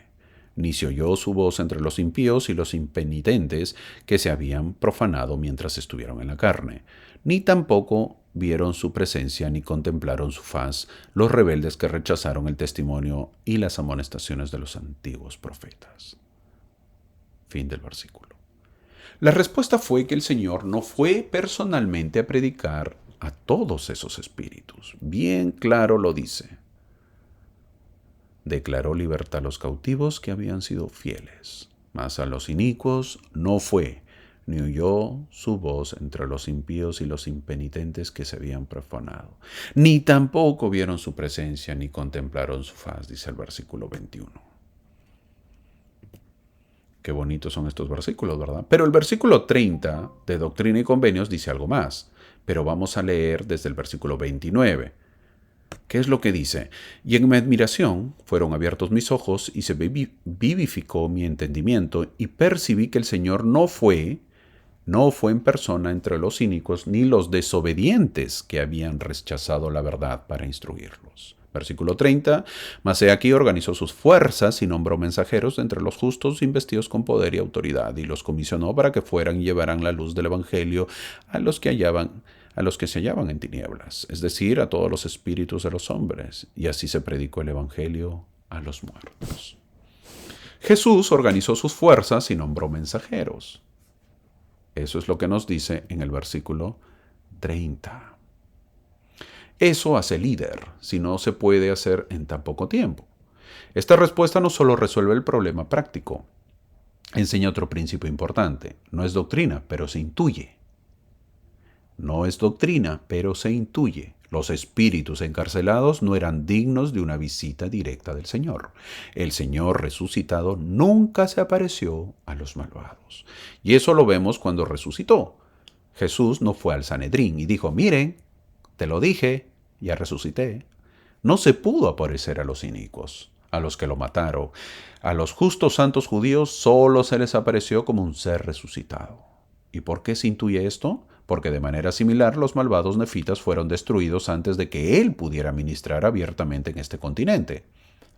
ni se oyó su voz entre los impíos y los impenitentes que se habían profanado mientras estuvieron en la carne, ni tampoco vieron su presencia ni contemplaron su faz los rebeldes que rechazaron el testimonio y las amonestaciones de los antiguos profetas. Fin del versículo. La respuesta fue que el Señor no fue personalmente a predicar a todos esos espíritus. Bien claro lo dice. Declaró libertad a los cautivos que habían sido fieles, mas a los inicuos no fue, ni oyó su voz entre los impíos y los impenitentes que se habían profanado, ni tampoco vieron su presencia ni contemplaron su faz, dice el versículo 21. Qué bonitos son estos versículos, ¿verdad? Pero el versículo 30 de Doctrina y Convenios dice algo más, pero vamos a leer desde el versículo 29. ¿Qué es lo que dice? Y en mi admiración fueron abiertos mis ojos y se vivificó mi entendimiento y percibí que el Señor no fue en persona entre los cínicos ni los desobedientes que habían rechazado la verdad para instruirlos. Versículo 30, mas he aquí organizó sus fuerzas y nombró mensajeros entre los justos investidos con poder y autoridad y los comisionó para que fueran y llevaran la luz del evangelio a los que se hallaban en tinieblas, es decir, a todos los espíritus de los hombres, y así se predicó el evangelio a los muertos. Jesús organizó sus fuerzas y nombró mensajeros. Eso es lo que nos dice en el versículo 30. Eso hace líder, si no se puede hacer en tan poco tiempo. Esta respuesta no solo resuelve el problema práctico, enseña otro principio importante. No es doctrina, pero se intuye. No es doctrina, pero se intuye. Los espíritus encarcelados no eran dignos de una visita directa del Señor. El Señor resucitado nunca se apareció a los malvados. Y eso lo vemos cuando resucitó. Jesús no fue al Sanedrín y dijo, miren, te lo dije, ya resucité. No se pudo aparecer a los inicuos, a los que lo mataron. A los justos santos judíos solo se les apareció como un ser resucitado. ¿Y por qué se intuye esto? Porque de manera similar los malvados nefitas fueron destruidos antes de que él pudiera ministrar abiertamente en este continente.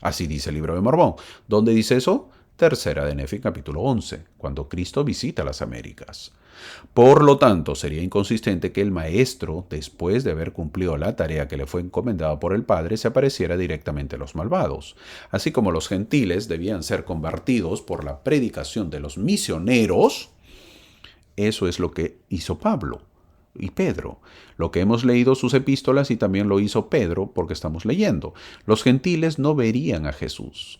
Así dice el libro de Mormón. ¿Dónde dice eso? Tercera de Nefi, capítulo 11, cuando Cristo visita las Américas. Por lo tanto, sería inconsistente que el Maestro, después de haber cumplido la tarea que le fue encomendada por el Padre, se apareciera directamente a los malvados. Así como los gentiles debían ser convertidos por la predicación de los misioneros, eso es lo que hizo Pablo y Pedro. Lo que hemos leído sus epístolas y también lo hizo Pedro porque estamos leyendo. Los gentiles no verían a Jesús.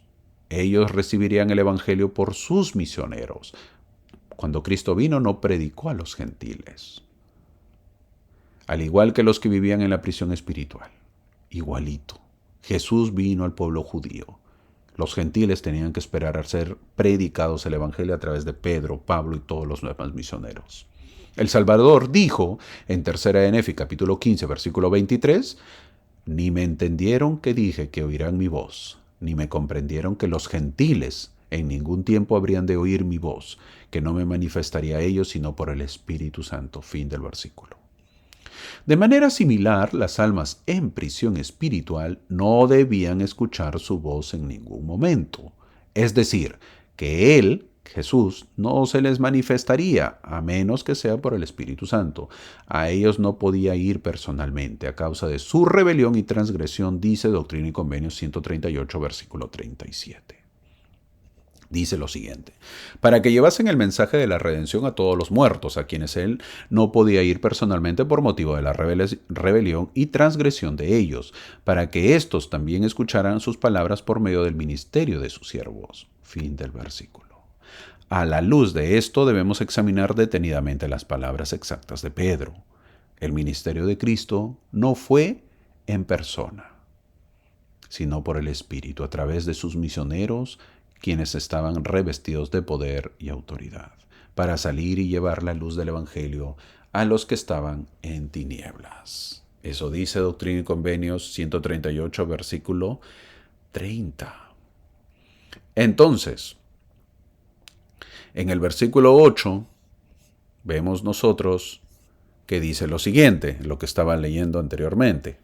Ellos recibirían el Evangelio por sus misioneros. Cuando Cristo vino no predicó a los gentiles. Al igual que los que vivían en la prisión espiritual. Igualito. Jesús vino al pueblo judío. Los gentiles tenían que esperar a ser predicados el Evangelio a través de Pedro, Pablo y todos los demás misioneros. El Salvador dijo en Tercera de Nefi, capítulo 15, versículo 23, ni me entendieron que dije que oirán mi voz, ni me comprendieron que los gentiles en ningún tiempo habrían de oír mi voz, que no me manifestaría a ellos sino por el Espíritu Santo. Fin del versículo. De manera similar, las almas en prisión espiritual no debían escuchar su voz en ningún momento. Es decir, que Él, Jesús, no se les manifestaría, a menos que sea por el Espíritu Santo. A ellos no podía ir personalmente a causa de su rebelión y transgresión, dice Doctrina y Convenios 138, versículo 37. Dice lo siguiente, para que llevasen el mensaje de la redención a todos los muertos, a quienes él no podía ir personalmente por motivo de la rebelión y transgresión de ellos, para que éstos también escucharan sus palabras por medio del ministerio de sus siervos. Fin del versículo. A la luz de esto debemos examinar detenidamente las palabras exactas de Pedro. El ministerio de Cristo no fue en persona, sino por el Espíritu, a través de sus misioneros, quienes estaban revestidos de poder y autoridad, para salir y llevar la luz del Evangelio a los que estaban en tinieblas. Eso dice Doctrina y Convenios 138, versículo 30. Entonces, en el versículo 8, vemos nosotros que dice lo siguiente, lo que estaba leyendo anteriormente.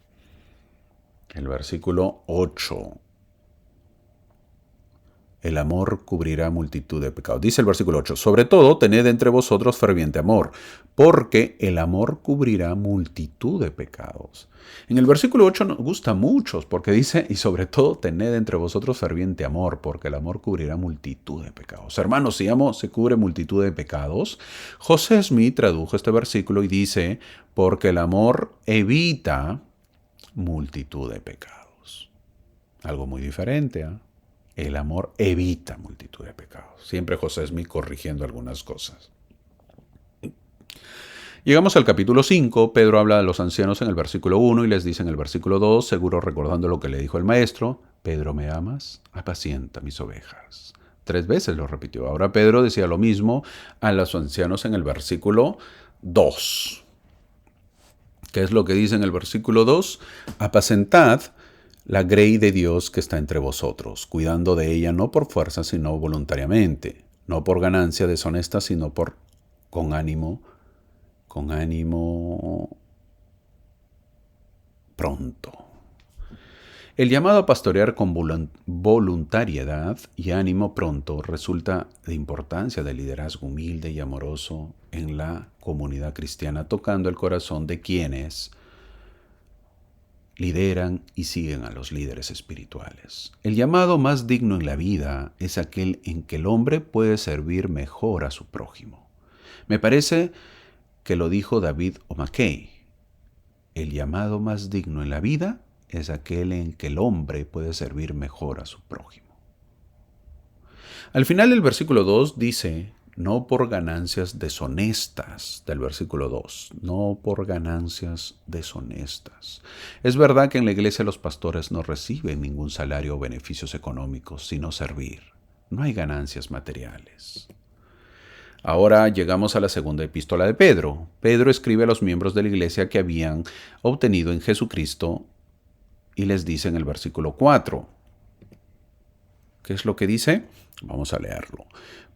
El versículo 8. El amor cubrirá multitud de pecados. Dice el versículo 8, sobre todo tened entre vosotros ferviente amor, porque el amor cubrirá multitud de pecados. En el versículo 8 nos gusta mucho, porque dice, y sobre todo tened entre vosotros ferviente amor, porque el amor cubrirá multitud de pecados. Hermanos, si amo se cubre multitud de pecados. José Smith tradujo este versículo y dice, porque el amor evita multitud de pecados. Algo muy diferente, ¿eh? El amor evita multitud de pecados. Siempre José Smith corrigiendo algunas cosas. Llegamos al capítulo 5. Pedro habla a los ancianos en el versículo 1 y les dice en el versículo 2, seguro recordando lo que le dijo el maestro, Pedro, ¿me amas? Apacienta mis ovejas. 3 veces lo repitió. Ahora Pedro decía lo mismo a los ancianos en el versículo 2. ¿Qué es lo que dice en el versículo 2? Apacentad la grey de Dios que está entre vosotros, cuidando de ella no por fuerza, sino voluntariamente, no por ganancia deshonesta, sino con ánimo pronto. El llamado a pastorear con voluntariedad y ánimo pronto resulta de importancia del liderazgo humilde y amoroso en la comunidad cristiana, tocando el corazón de quienes lideran y siguen a los líderes espirituales. El llamado más digno en la vida es aquel en que el hombre puede servir mejor a su prójimo. Me parece que lo dijo David O'Mackey. El llamado más digno en la vida es aquel en que el hombre puede servir mejor a su prójimo. Al final del versículo 2 dice, no por ganancias deshonestas, del versículo 2, no por ganancias deshonestas. Es verdad que en la iglesia los pastores no reciben ningún salario o beneficios económicos, sino servir. No hay ganancias materiales. Ahora llegamos a la segunda epístola de Pedro. Pedro escribe a los miembros de la iglesia que habían obtenido en Jesucristo y les dice en el versículo 4. ¿Qué es lo que dice? Vamos a leerlo.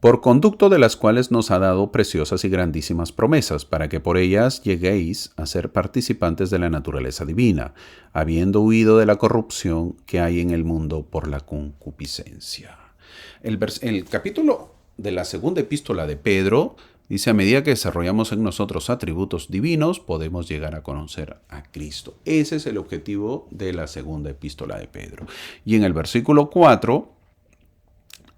Por conducto de las cuales nos ha dado preciosas y grandísimas promesas, para que por ellas lleguéis a ser participantes de la naturaleza divina, habiendo huido de la corrupción que hay en el mundo por la concupiscencia. El capítulo de la segunda epístola de Pedro dice, a medida que desarrollamos en nosotros atributos divinos, podemos llegar a conocer a Cristo. Ese es el objetivo de la segunda epístola de Pedro. Y en el versículo 4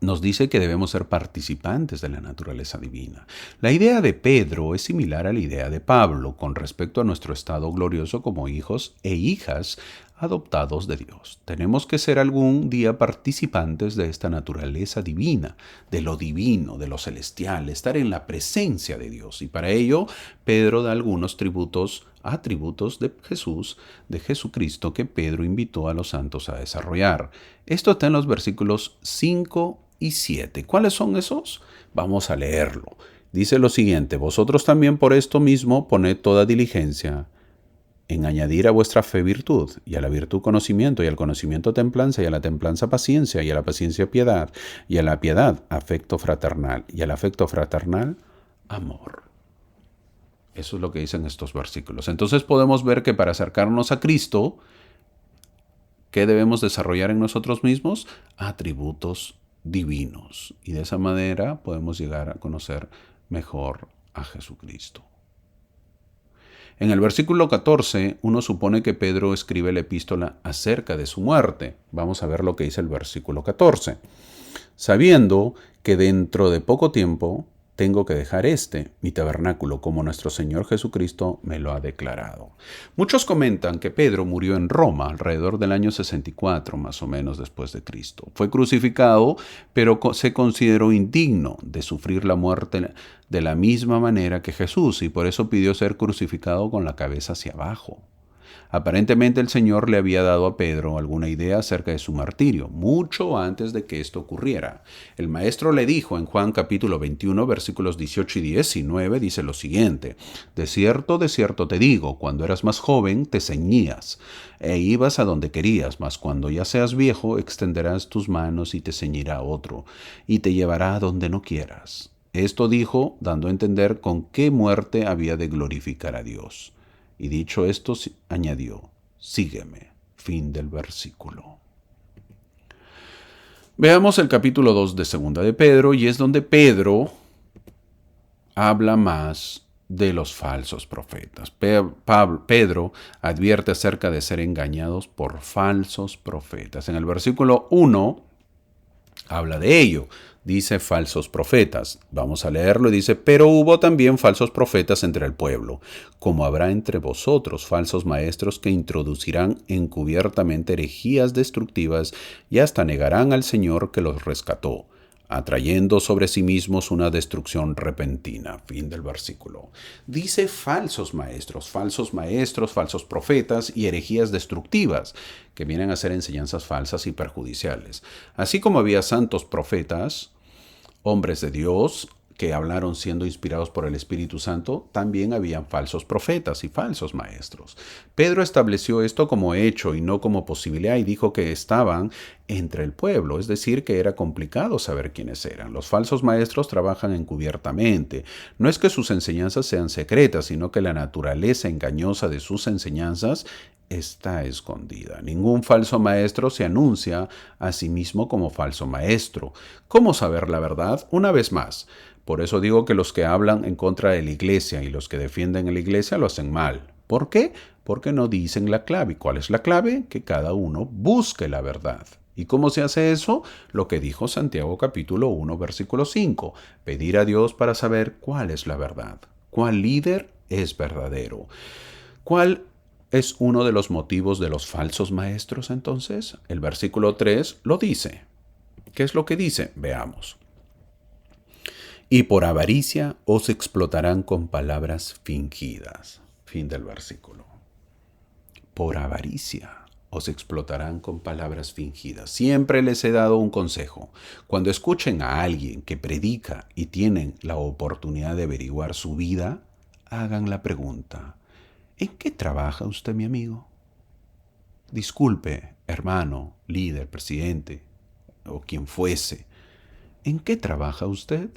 nos dice que debemos ser participantes de la naturaleza divina. La idea de Pedro es similar a la idea de Pablo con respecto a nuestro estado glorioso como hijos e hijas adoptados de Dios. Tenemos que ser algún día participantes de esta naturaleza divina, de lo celestial, estar en la presencia de Dios. Y para ello, Pedro da algunos atributos de Jesús, de Jesucristo, que Pedro invitó a los santos a desarrollar. Esto está en los versículos 5 y 7. ¿Cuáles son esos? Vamos a leerlo. Dice lo siguiente, vosotros también por esto mismo poned toda diligencia en añadir a vuestra fe virtud, y a la virtud conocimiento, y al conocimiento templanza, y a la templanza paciencia, y a la paciencia piedad, y a la piedad afecto fraternal, y al afecto fraternal amor. Eso es lo que dicen estos versículos. Entonces podemos ver que para acercarnos a Cristo, ¿qué debemos desarrollar en nosotros mismos? Atributos divinos. Y de esa manera podemos llegar a conocer mejor a Jesucristo. En el versículo 14, uno supone que Pedro escribe la epístola acerca de su muerte. Vamos a ver lo que dice el versículo 14. Sabiendo que dentro de poco tiempo tengo que dejar mi tabernáculo, como nuestro Señor Jesucristo me lo ha declarado. Muchos comentan que Pedro murió en Roma alrededor del año 64, más o menos después de Cristo. Fue crucificado, pero se consideró indigno de sufrir la muerte de la misma manera que Jesús, y por eso pidió ser crucificado con la cabeza hacia abajo. Aparentemente el Señor le había dado a Pedro alguna idea acerca de su martirio, mucho antes de que esto ocurriera. El Maestro le dijo en Juan capítulo 21, versículos 18 y 19, dice lo siguiente, de cierto te digo, cuando eras más joven te ceñías e ibas a donde querías, mas cuando ya seas viejo extenderás tus manos y te ceñirá otro, y te llevará a donde no quieras. Esto dijo, dando a entender con qué muerte había de glorificar a Dios. Y dicho esto, añadió, sígueme. Fin del versículo. Veamos el capítulo 2 de Segunda de Pedro, y es donde Pedro habla más de los falsos profetas. Pedro advierte acerca de ser engañados por falsos profetas. En el versículo 1 habla de ello. Dice falsos profetas. Vamos a leerlo y dice, pero hubo también falsos profetas entre el pueblo, como habrá entre vosotros falsos maestros que introducirán encubiertamente herejías destructivas y hasta negarán al Señor que los rescató, atrayendo sobre sí mismos una destrucción repentina. Fin del versículo. Dice falsos maestros, falsos profetas y herejías destructivas, que vienen a ser enseñanzas falsas y perjudiciales. Así como había santos profetas, hombres de Dios, que hablaron siendo inspirados por el Espíritu Santo, también habían falsos profetas y falsos maestros. Pedro estableció esto como hecho y no como posibilidad y dijo que estaban entre el pueblo, es decir, que era complicado saber quiénes eran. Los falsos maestros trabajan encubiertamente. No es que sus enseñanzas sean secretas, sino que la naturaleza engañosa de sus enseñanzas está escondida. Ningún falso maestro se anuncia a sí mismo como falso maestro. ¿Cómo saber la verdad? Una vez más, por eso digo que los que hablan en contra de la iglesia y los que defienden a la iglesia lo hacen mal. ¿Por qué? Porque no dicen la clave. ¿Y cuál es la clave? Que cada uno busque la verdad. ¿Y cómo se hace eso? Lo que dijo Santiago capítulo 1, versículo 5. Pedir a Dios para saber cuál es la verdad. ¿Cuál líder es verdadero? ¿Cuál es uno de los motivos de los falsos maestros entonces? El versículo 3 lo dice. ¿Qué es lo que dice? Veamos. Y por avaricia os explotarán con palabras fingidas. Fin del versículo. Por avaricia os explotarán con palabras fingidas. Siempre les he dado un consejo. Cuando escuchen a alguien que predica y tienen la oportunidad de averiguar su vida, hagan la pregunta: ¿en qué trabaja usted, mi amigo? Disculpe, hermano, líder, presidente o quien fuese. ¿En qué trabaja usted?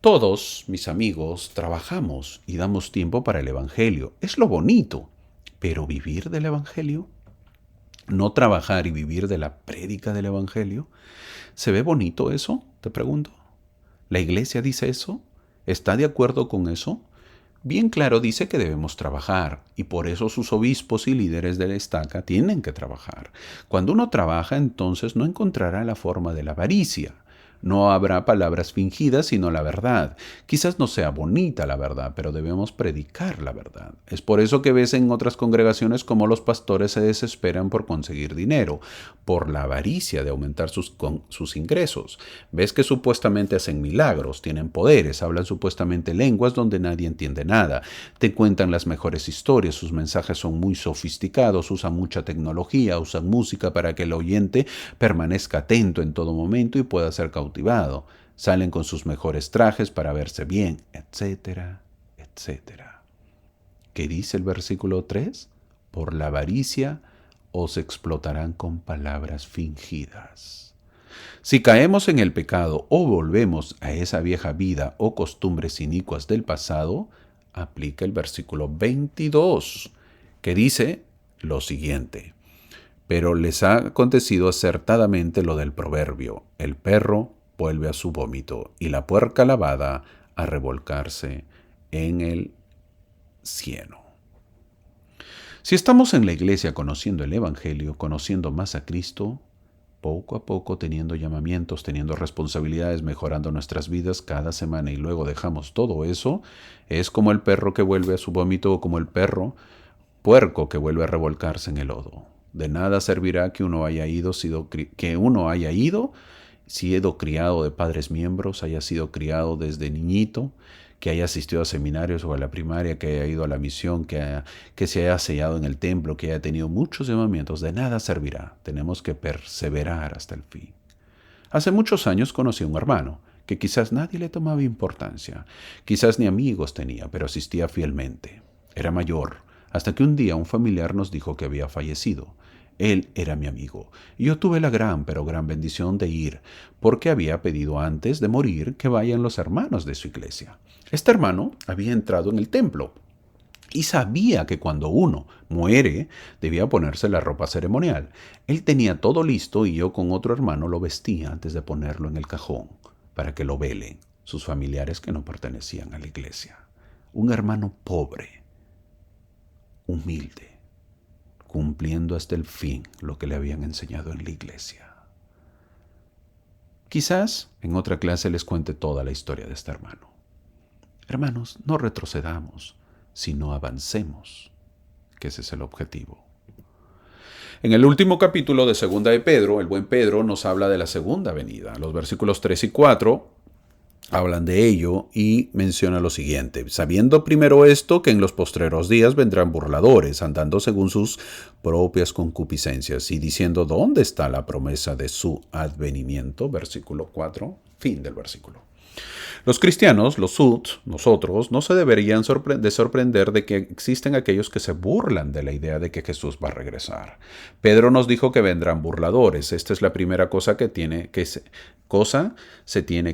Todos, mis amigos, trabajamos y damos tiempo para el Evangelio. Es lo bonito. Pero vivir del Evangelio, no trabajar y vivir de la prédica del Evangelio, ¿se ve bonito eso? Te pregunto. ¿La iglesia dice eso? ¿Está de acuerdo con eso? Bien claro dice que debemos trabajar y por eso sus obispos y líderes de la estaca tienen que trabajar. Cuando uno trabaja, entonces no encontrará la forma de la avaricia. No habrá palabras fingidas, sino la verdad. Quizás no sea bonita la verdad, pero debemos predicar la verdad. Es por eso que ves en otras congregaciones cómo los pastores se desesperan por conseguir dinero, por la avaricia de aumentar sus ingresos. Ves que supuestamente hacen milagros, tienen poderes, hablan supuestamente lenguas donde nadie entiende nada. Te cuentan las mejores historias, sus mensajes son muy sofisticados, usan mucha tecnología, usan música para que el oyente permanezca atento en todo momento y pueda ser cautivado. Salen con sus mejores trajes para verse bien, etcétera, etcétera. ¿Qué dice el versículo 3? Por la avaricia os explotarán con palabras fingidas. Si caemos en el pecado o volvemos a esa vieja vida o costumbres inicuas del pasado, aplica el versículo 22, que dice lo siguiente: pero les ha acontecido acertadamente lo del proverbio: el perro vuelve a su vómito y la puerca lavada a revolcarse en el cieno. Si estamos en la iglesia conociendo el Evangelio, conociendo más a Cristo, poco a poco teniendo llamamientos, teniendo responsabilidades, mejorando nuestras vidas cada semana y luego dejamos todo eso, es como el perro que vuelve a su vómito o como el puerco que vuelve a revolcarse en el lodo. De nada servirá que uno haya sido criado de padres miembros, haya sido criado desde niñito, que haya asistido a seminarios o a la primaria, que haya ido a la misión, que se haya sellado en el templo, que haya tenido muchos llamamientos. De nada servirá. Tenemos que perseverar hasta el fin. Hace muchos años conocí a un hermano que quizás nadie le tomaba importancia, quizás ni amigos tenía, pero asistía fielmente. Era mayor, hasta que un día un familiar nos dijo que había fallecido. Él era mi amigo, y yo tuve la gran, pero gran bendición de ir, porque había pedido antes de morir que vayan los hermanos de su iglesia. Este hermano había entrado en el templo Y sabía que cuando uno muere, debía ponerse la ropa ceremonial. Él tenía todo listo y yo con otro hermano lo vestía antes de ponerlo en el cajón para que lo velen sus familiares que no pertenecían a la iglesia. Un hermano pobre, humilde, cumpliendo hasta el fin lo que le habían enseñado en la iglesia. Quizás en otra clase les cuente toda la historia de este hermano. Hermanos, no retrocedamos, sino avancemos, que ese es el objetivo. En el último capítulo de Segunda de Pedro, el buen Pedro nos habla de la segunda venida. Los versículos 3 y 4 hablan de ello y menciona lo siguiente: sabiendo primero esto, que en los postreros días vendrán burladores, andando según sus propias concupiscencias, y diciendo, ¿dónde está la promesa de su advenimiento? Versículo 4, fin del versículo. Los cristianos, los nosotros, no se deberían sorprender de que existen aquellos que se burlan de la idea de que Jesús va a regresar. Pedro nos dijo que vendrán burladores. Esta es la primera cosa se tiene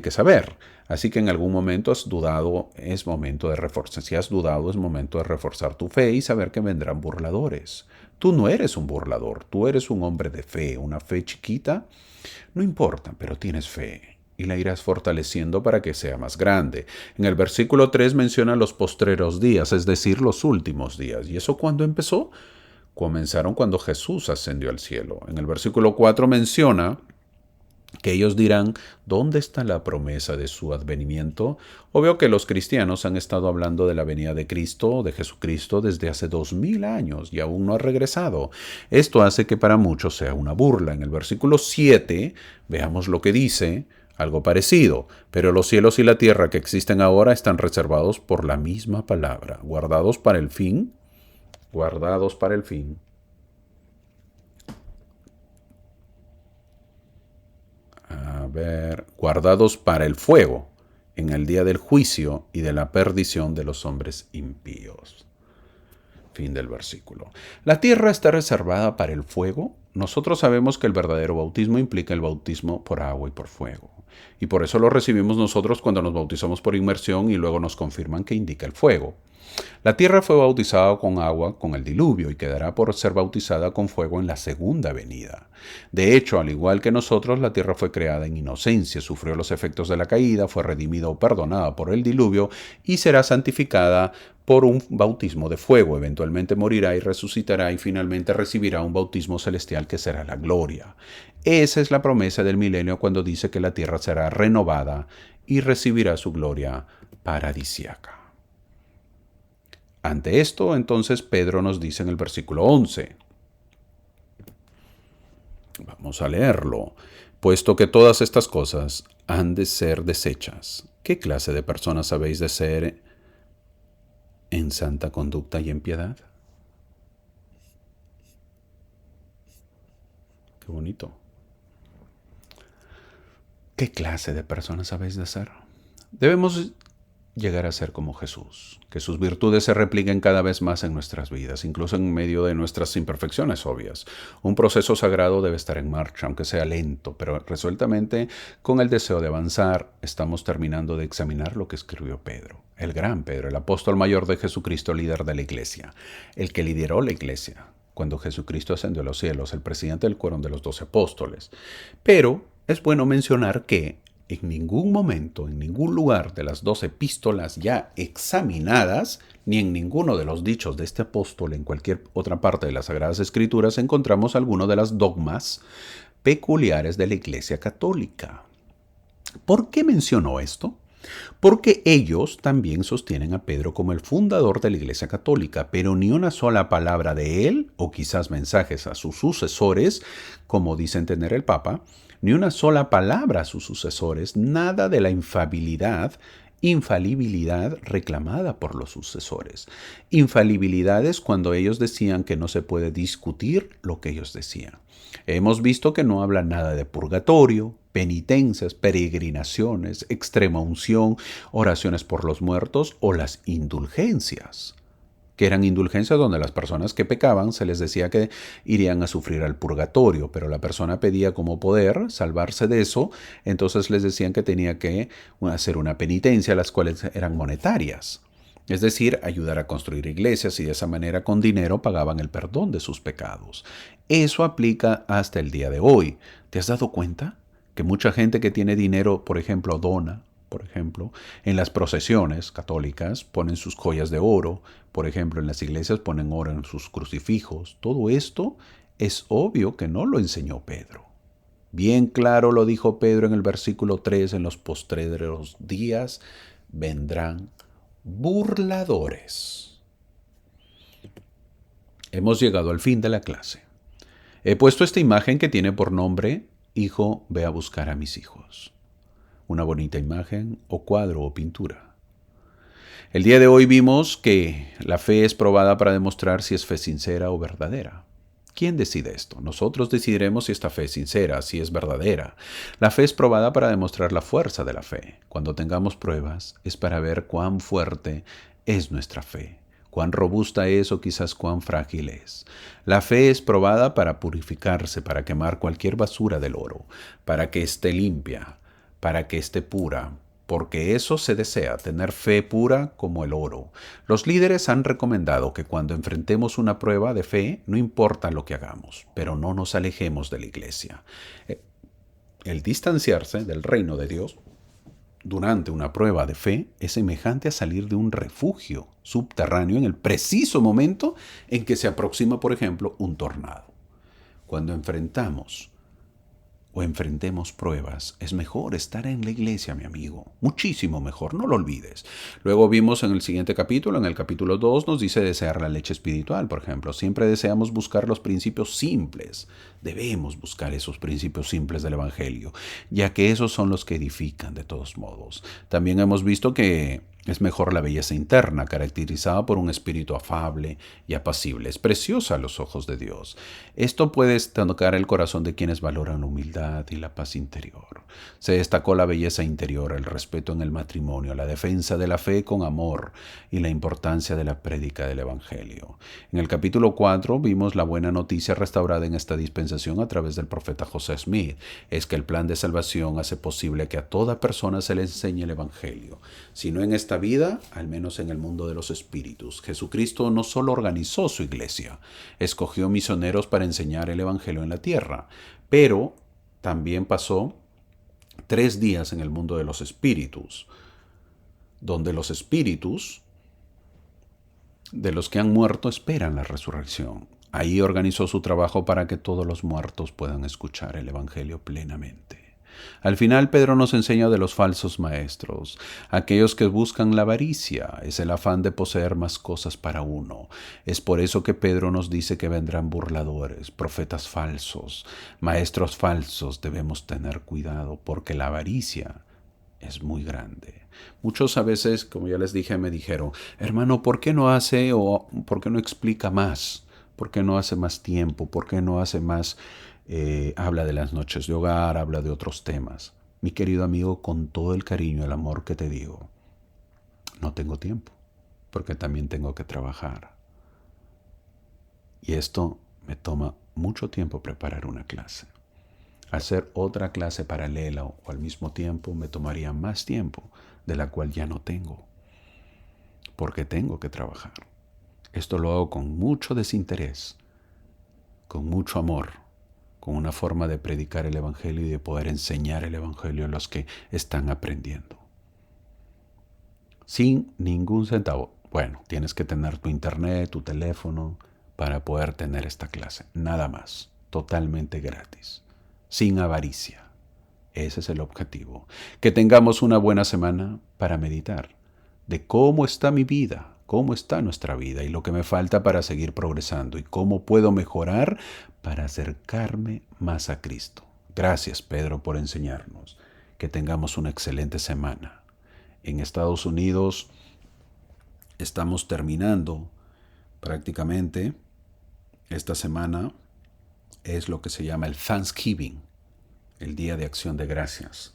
que saber. Así que en algún momento has dudado, es momento de reforzar. Si has dudado, es momento de reforzar tu fe y saber que vendrán burladores. Tú no eres un burlador, tú eres un hombre de fe, una fe chiquita. No importa, pero tienes fe y la irás fortaleciendo para que sea más grande. En el versículo 3 menciona los postreros días, es decir, los últimos días. ¿Y eso cuándo empezó? Comenzaron cuando Jesús ascendió al cielo. En el versículo 4 menciona que ellos dirán, ¿dónde está la promesa de su advenimiento? Obvio que los cristianos han estado hablando de la venida de Cristo, de Jesucristo, desde hace 2000 años y aún no ha regresado. Esto hace que para muchos sea una burla. En el versículo 7, veamos lo que dice. Algo parecido, pero los cielos y la tierra que existen ahora están reservados por la misma palabra, guardados para el fin. Guardados para el fuego, en el día del juicio y de la perdición de los hombres impíos. Fin del versículo. La tierra está reservada para el fuego. Nosotros sabemos que el verdadero bautismo implica el bautismo por agua y por fuego. Y por eso lo recibimos nosotros cuando nos bautizamos por inmersión y luego nos confirman que indica el fuego. La tierra fue bautizada con agua con el diluvio y quedará por ser bautizada con fuego en la segunda venida. De hecho, al igual que nosotros, la tierra fue creada en inocencia, sufrió los efectos de la caída, fue redimida o perdonada por el diluvio y será santificada por un bautismo de fuego. Eventualmente morirá y resucitará y finalmente recibirá un bautismo celestial que será la gloria. Esa es la promesa del milenio cuando dice que la tierra será renovada y recibirá su gloria paradisíaca. Ante esto, entonces, Pedro nos dice en el versículo 11. Vamos a leerlo. Puesto que todas estas cosas han de ser deshechas, ¿qué clase de personas habéis de ser en santa conducta y en piedad? Qué bonito. ¿Qué clase de personas habéis de ser? Debemos llegar a ser como Jesús, que sus virtudes se repliquen cada vez más en nuestras vidas, incluso en medio de nuestras imperfecciones obvias. Un proceso sagrado debe estar en marcha, aunque sea lento, pero resueltamente, con el deseo de avanzar. Estamos terminando de examinar lo que escribió Pedro, el gran Pedro, el apóstol mayor de Jesucristo, líder de la iglesia, el que lideró la iglesia cuando Jesucristo ascendió a los cielos, el presidente del cuerno de los 12 apóstoles. Pero es bueno mencionar que en ningún momento, en ningún lugar de las 12 epístolas ya examinadas, ni en ninguno de los dichos de este apóstol en cualquier otra parte de las Sagradas Escrituras, encontramos alguno de las dogmas peculiares de la Iglesia Católica. ¿Por qué mencionó esto? Porque ellos también sostienen a Pedro como el fundador de la Iglesia Católica, pero ni una sola palabra de él, o quizás mensajes a sus sucesores, como dicen tener el Papa, ni una sola palabra a sus sucesores, nada de la infalibilidad reclamada por los sucesores. Infalibilidad es cuando ellos decían que no se puede discutir lo que ellos decían. Hemos visto que no habla nada de purgatorio, penitencias, peregrinaciones, extrema unción, oraciones por los muertos o las indulgencias, que eran indulgencias donde las personas que pecaban se les decía que irían a sufrir al purgatorio, pero la persona pedía como poder salvarse de eso, entonces les decían que tenía que hacer una penitencia, las cuales eran monetarias. Es decir, ayudar a construir iglesias y de esa manera con dinero pagaban el perdón de sus pecados. Eso aplica hasta el día de hoy. ¿Te has dado cuenta? Que mucha gente que tiene dinero, por ejemplo, dona, por ejemplo, en las procesiones católicas ponen sus joyas de oro, por ejemplo, en las iglesias ponen oro en sus crucifijos. Todo esto es obvio que no lo enseñó Pedro. Bien claro lo dijo Pedro en el versículo 3, en los postreros días vendrán burladores. Hemos llegado al fin de la clase. He puesto esta imagen que tiene por nombre Hijo, ve a buscar a mis hijos. Una bonita imagen o cuadro o pintura. El día de hoy vimos que la fe es probada para demostrar si es fe sincera o verdadera. ¿Quién decide esto? Nosotros decidiremos si esta fe es sincera, si es verdadera. La fe es probada para demostrar la fuerza de la fe. Cuando tengamos pruebas es para ver cuán fuerte es nuestra fe, cuán robusta es o quizás cuán frágil es. La fe es probada para purificarse, para quemar cualquier basura del oro, para que esté limpia, para que esté pura, porque eso se desea, tener fe pura como el oro. Los líderes han recomendado que cuando enfrentemos una prueba de fe, no importa lo que hagamos, pero no nos alejemos de la iglesia. El distanciarse del reino de Dios durante una prueba de fe es semejante a salir de un refugio subterráneo en el preciso momento en que se aproxima, por ejemplo, un tornado. Cuando enfrentemos pruebas, es mejor estar en la iglesia, mi amigo. Muchísimo mejor, no lo olvides. Luego vimos en el siguiente capítulo, en el capítulo 2, nos dice desear la leche espiritual, por ejemplo. Siempre deseamos buscar los principios simples. Debemos buscar esos principios simples del Evangelio, ya que esos son los que edifican de todos modos. También hemos visto que es mejor la belleza interna, caracterizada por un espíritu afable y apacible. Es preciosa a los ojos de Dios. Esto puede tocar el corazón de quienes valoran la humildad y la paz interior. Se destacó la belleza interior, el respeto en el matrimonio, la defensa de la fe con amor y la importancia de la prédica del Evangelio. En el capítulo 4 vimos la buena noticia restaurada en esta dispensación a través del profeta José Smith. Es que el plan de salvación hace posible que a toda persona se le enseñe el Evangelio. Si no en esta vida, al menos en el mundo de los espíritus. Jesucristo no solo organizó su iglesia, escogió misioneros para enseñar el Evangelio en la tierra, pero también pasó 3 días en el mundo de los espíritus, donde los espíritus de los que han muerto esperan la resurrección. Ahí organizó su trabajo para que todos los muertos puedan escuchar el Evangelio plenamente. Al final, Pedro nos enseña de los falsos maestros, aquellos que buscan la avaricia, es el afán de poseer más cosas para uno. Es por eso que Pedro nos dice que vendrán burladores, profetas falsos, maestros falsos. Debemos tener cuidado porque la avaricia es muy grande. Muchos a veces, como ya les dije, me dijeron, hermano, ¿por qué no hace o por qué no explica más? ¿Por qué no hace más tiempo? ¿Por qué no hace más? Habla de las noches de hogar, habla de otros temas. Mi querido amigo, con todo el cariño y el amor que te digo, no tengo tiempo, porque también tengo que trabajar. Y esto me toma mucho tiempo preparar una clase. Hacer otra clase paralela o al mismo tiempo me tomaría más tiempo, de la cual ya no tengo, porque tengo que trabajar. Esto lo hago con mucho desinterés, con mucho amor, con una forma de predicar el Evangelio y de poder enseñar el Evangelio a los que están aprendiendo. Sin ningún centavo. Bueno, tienes que tener tu internet, tu teléfono, para poder tener esta clase. Nada más. Totalmente gratis. Sin avaricia. Ese es el objetivo. Que tengamos una buena semana para meditar de cómo está mi vida, cómo está nuestra vida y lo que me falta para seguir progresando y cómo puedo mejorar para acercarme más a Cristo. Gracias, Pedro, por enseñarnos. Que tengamos una excelente semana. En Estados Unidos estamos terminando prácticamente esta semana. Es lo que se llama el Thanksgiving, el Día de Acción de Gracias.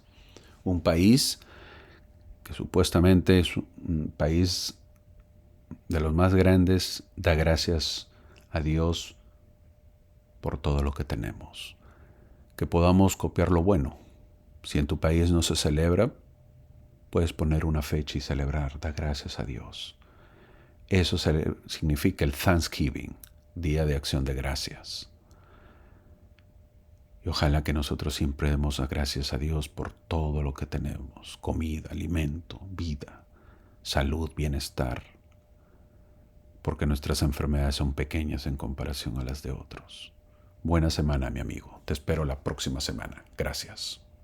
Un país que supuestamente es un país de los más grandes, da gracias a Dios por todo lo que tenemos. Que podamos copiar lo bueno. Si en tu país no se celebra, puedes poner una fecha y celebrar, da gracias a Dios. Eso significa el Thanksgiving, Día de Acción de Gracias. Y ojalá que nosotros siempre demos gracias a Dios por todo lo que tenemos: comida, alimento, vida, salud, bienestar, porque nuestras enfermedades son pequeñas en comparación a las de otros. Buena semana, mi amigo. Te espero la próxima semana. Gracias.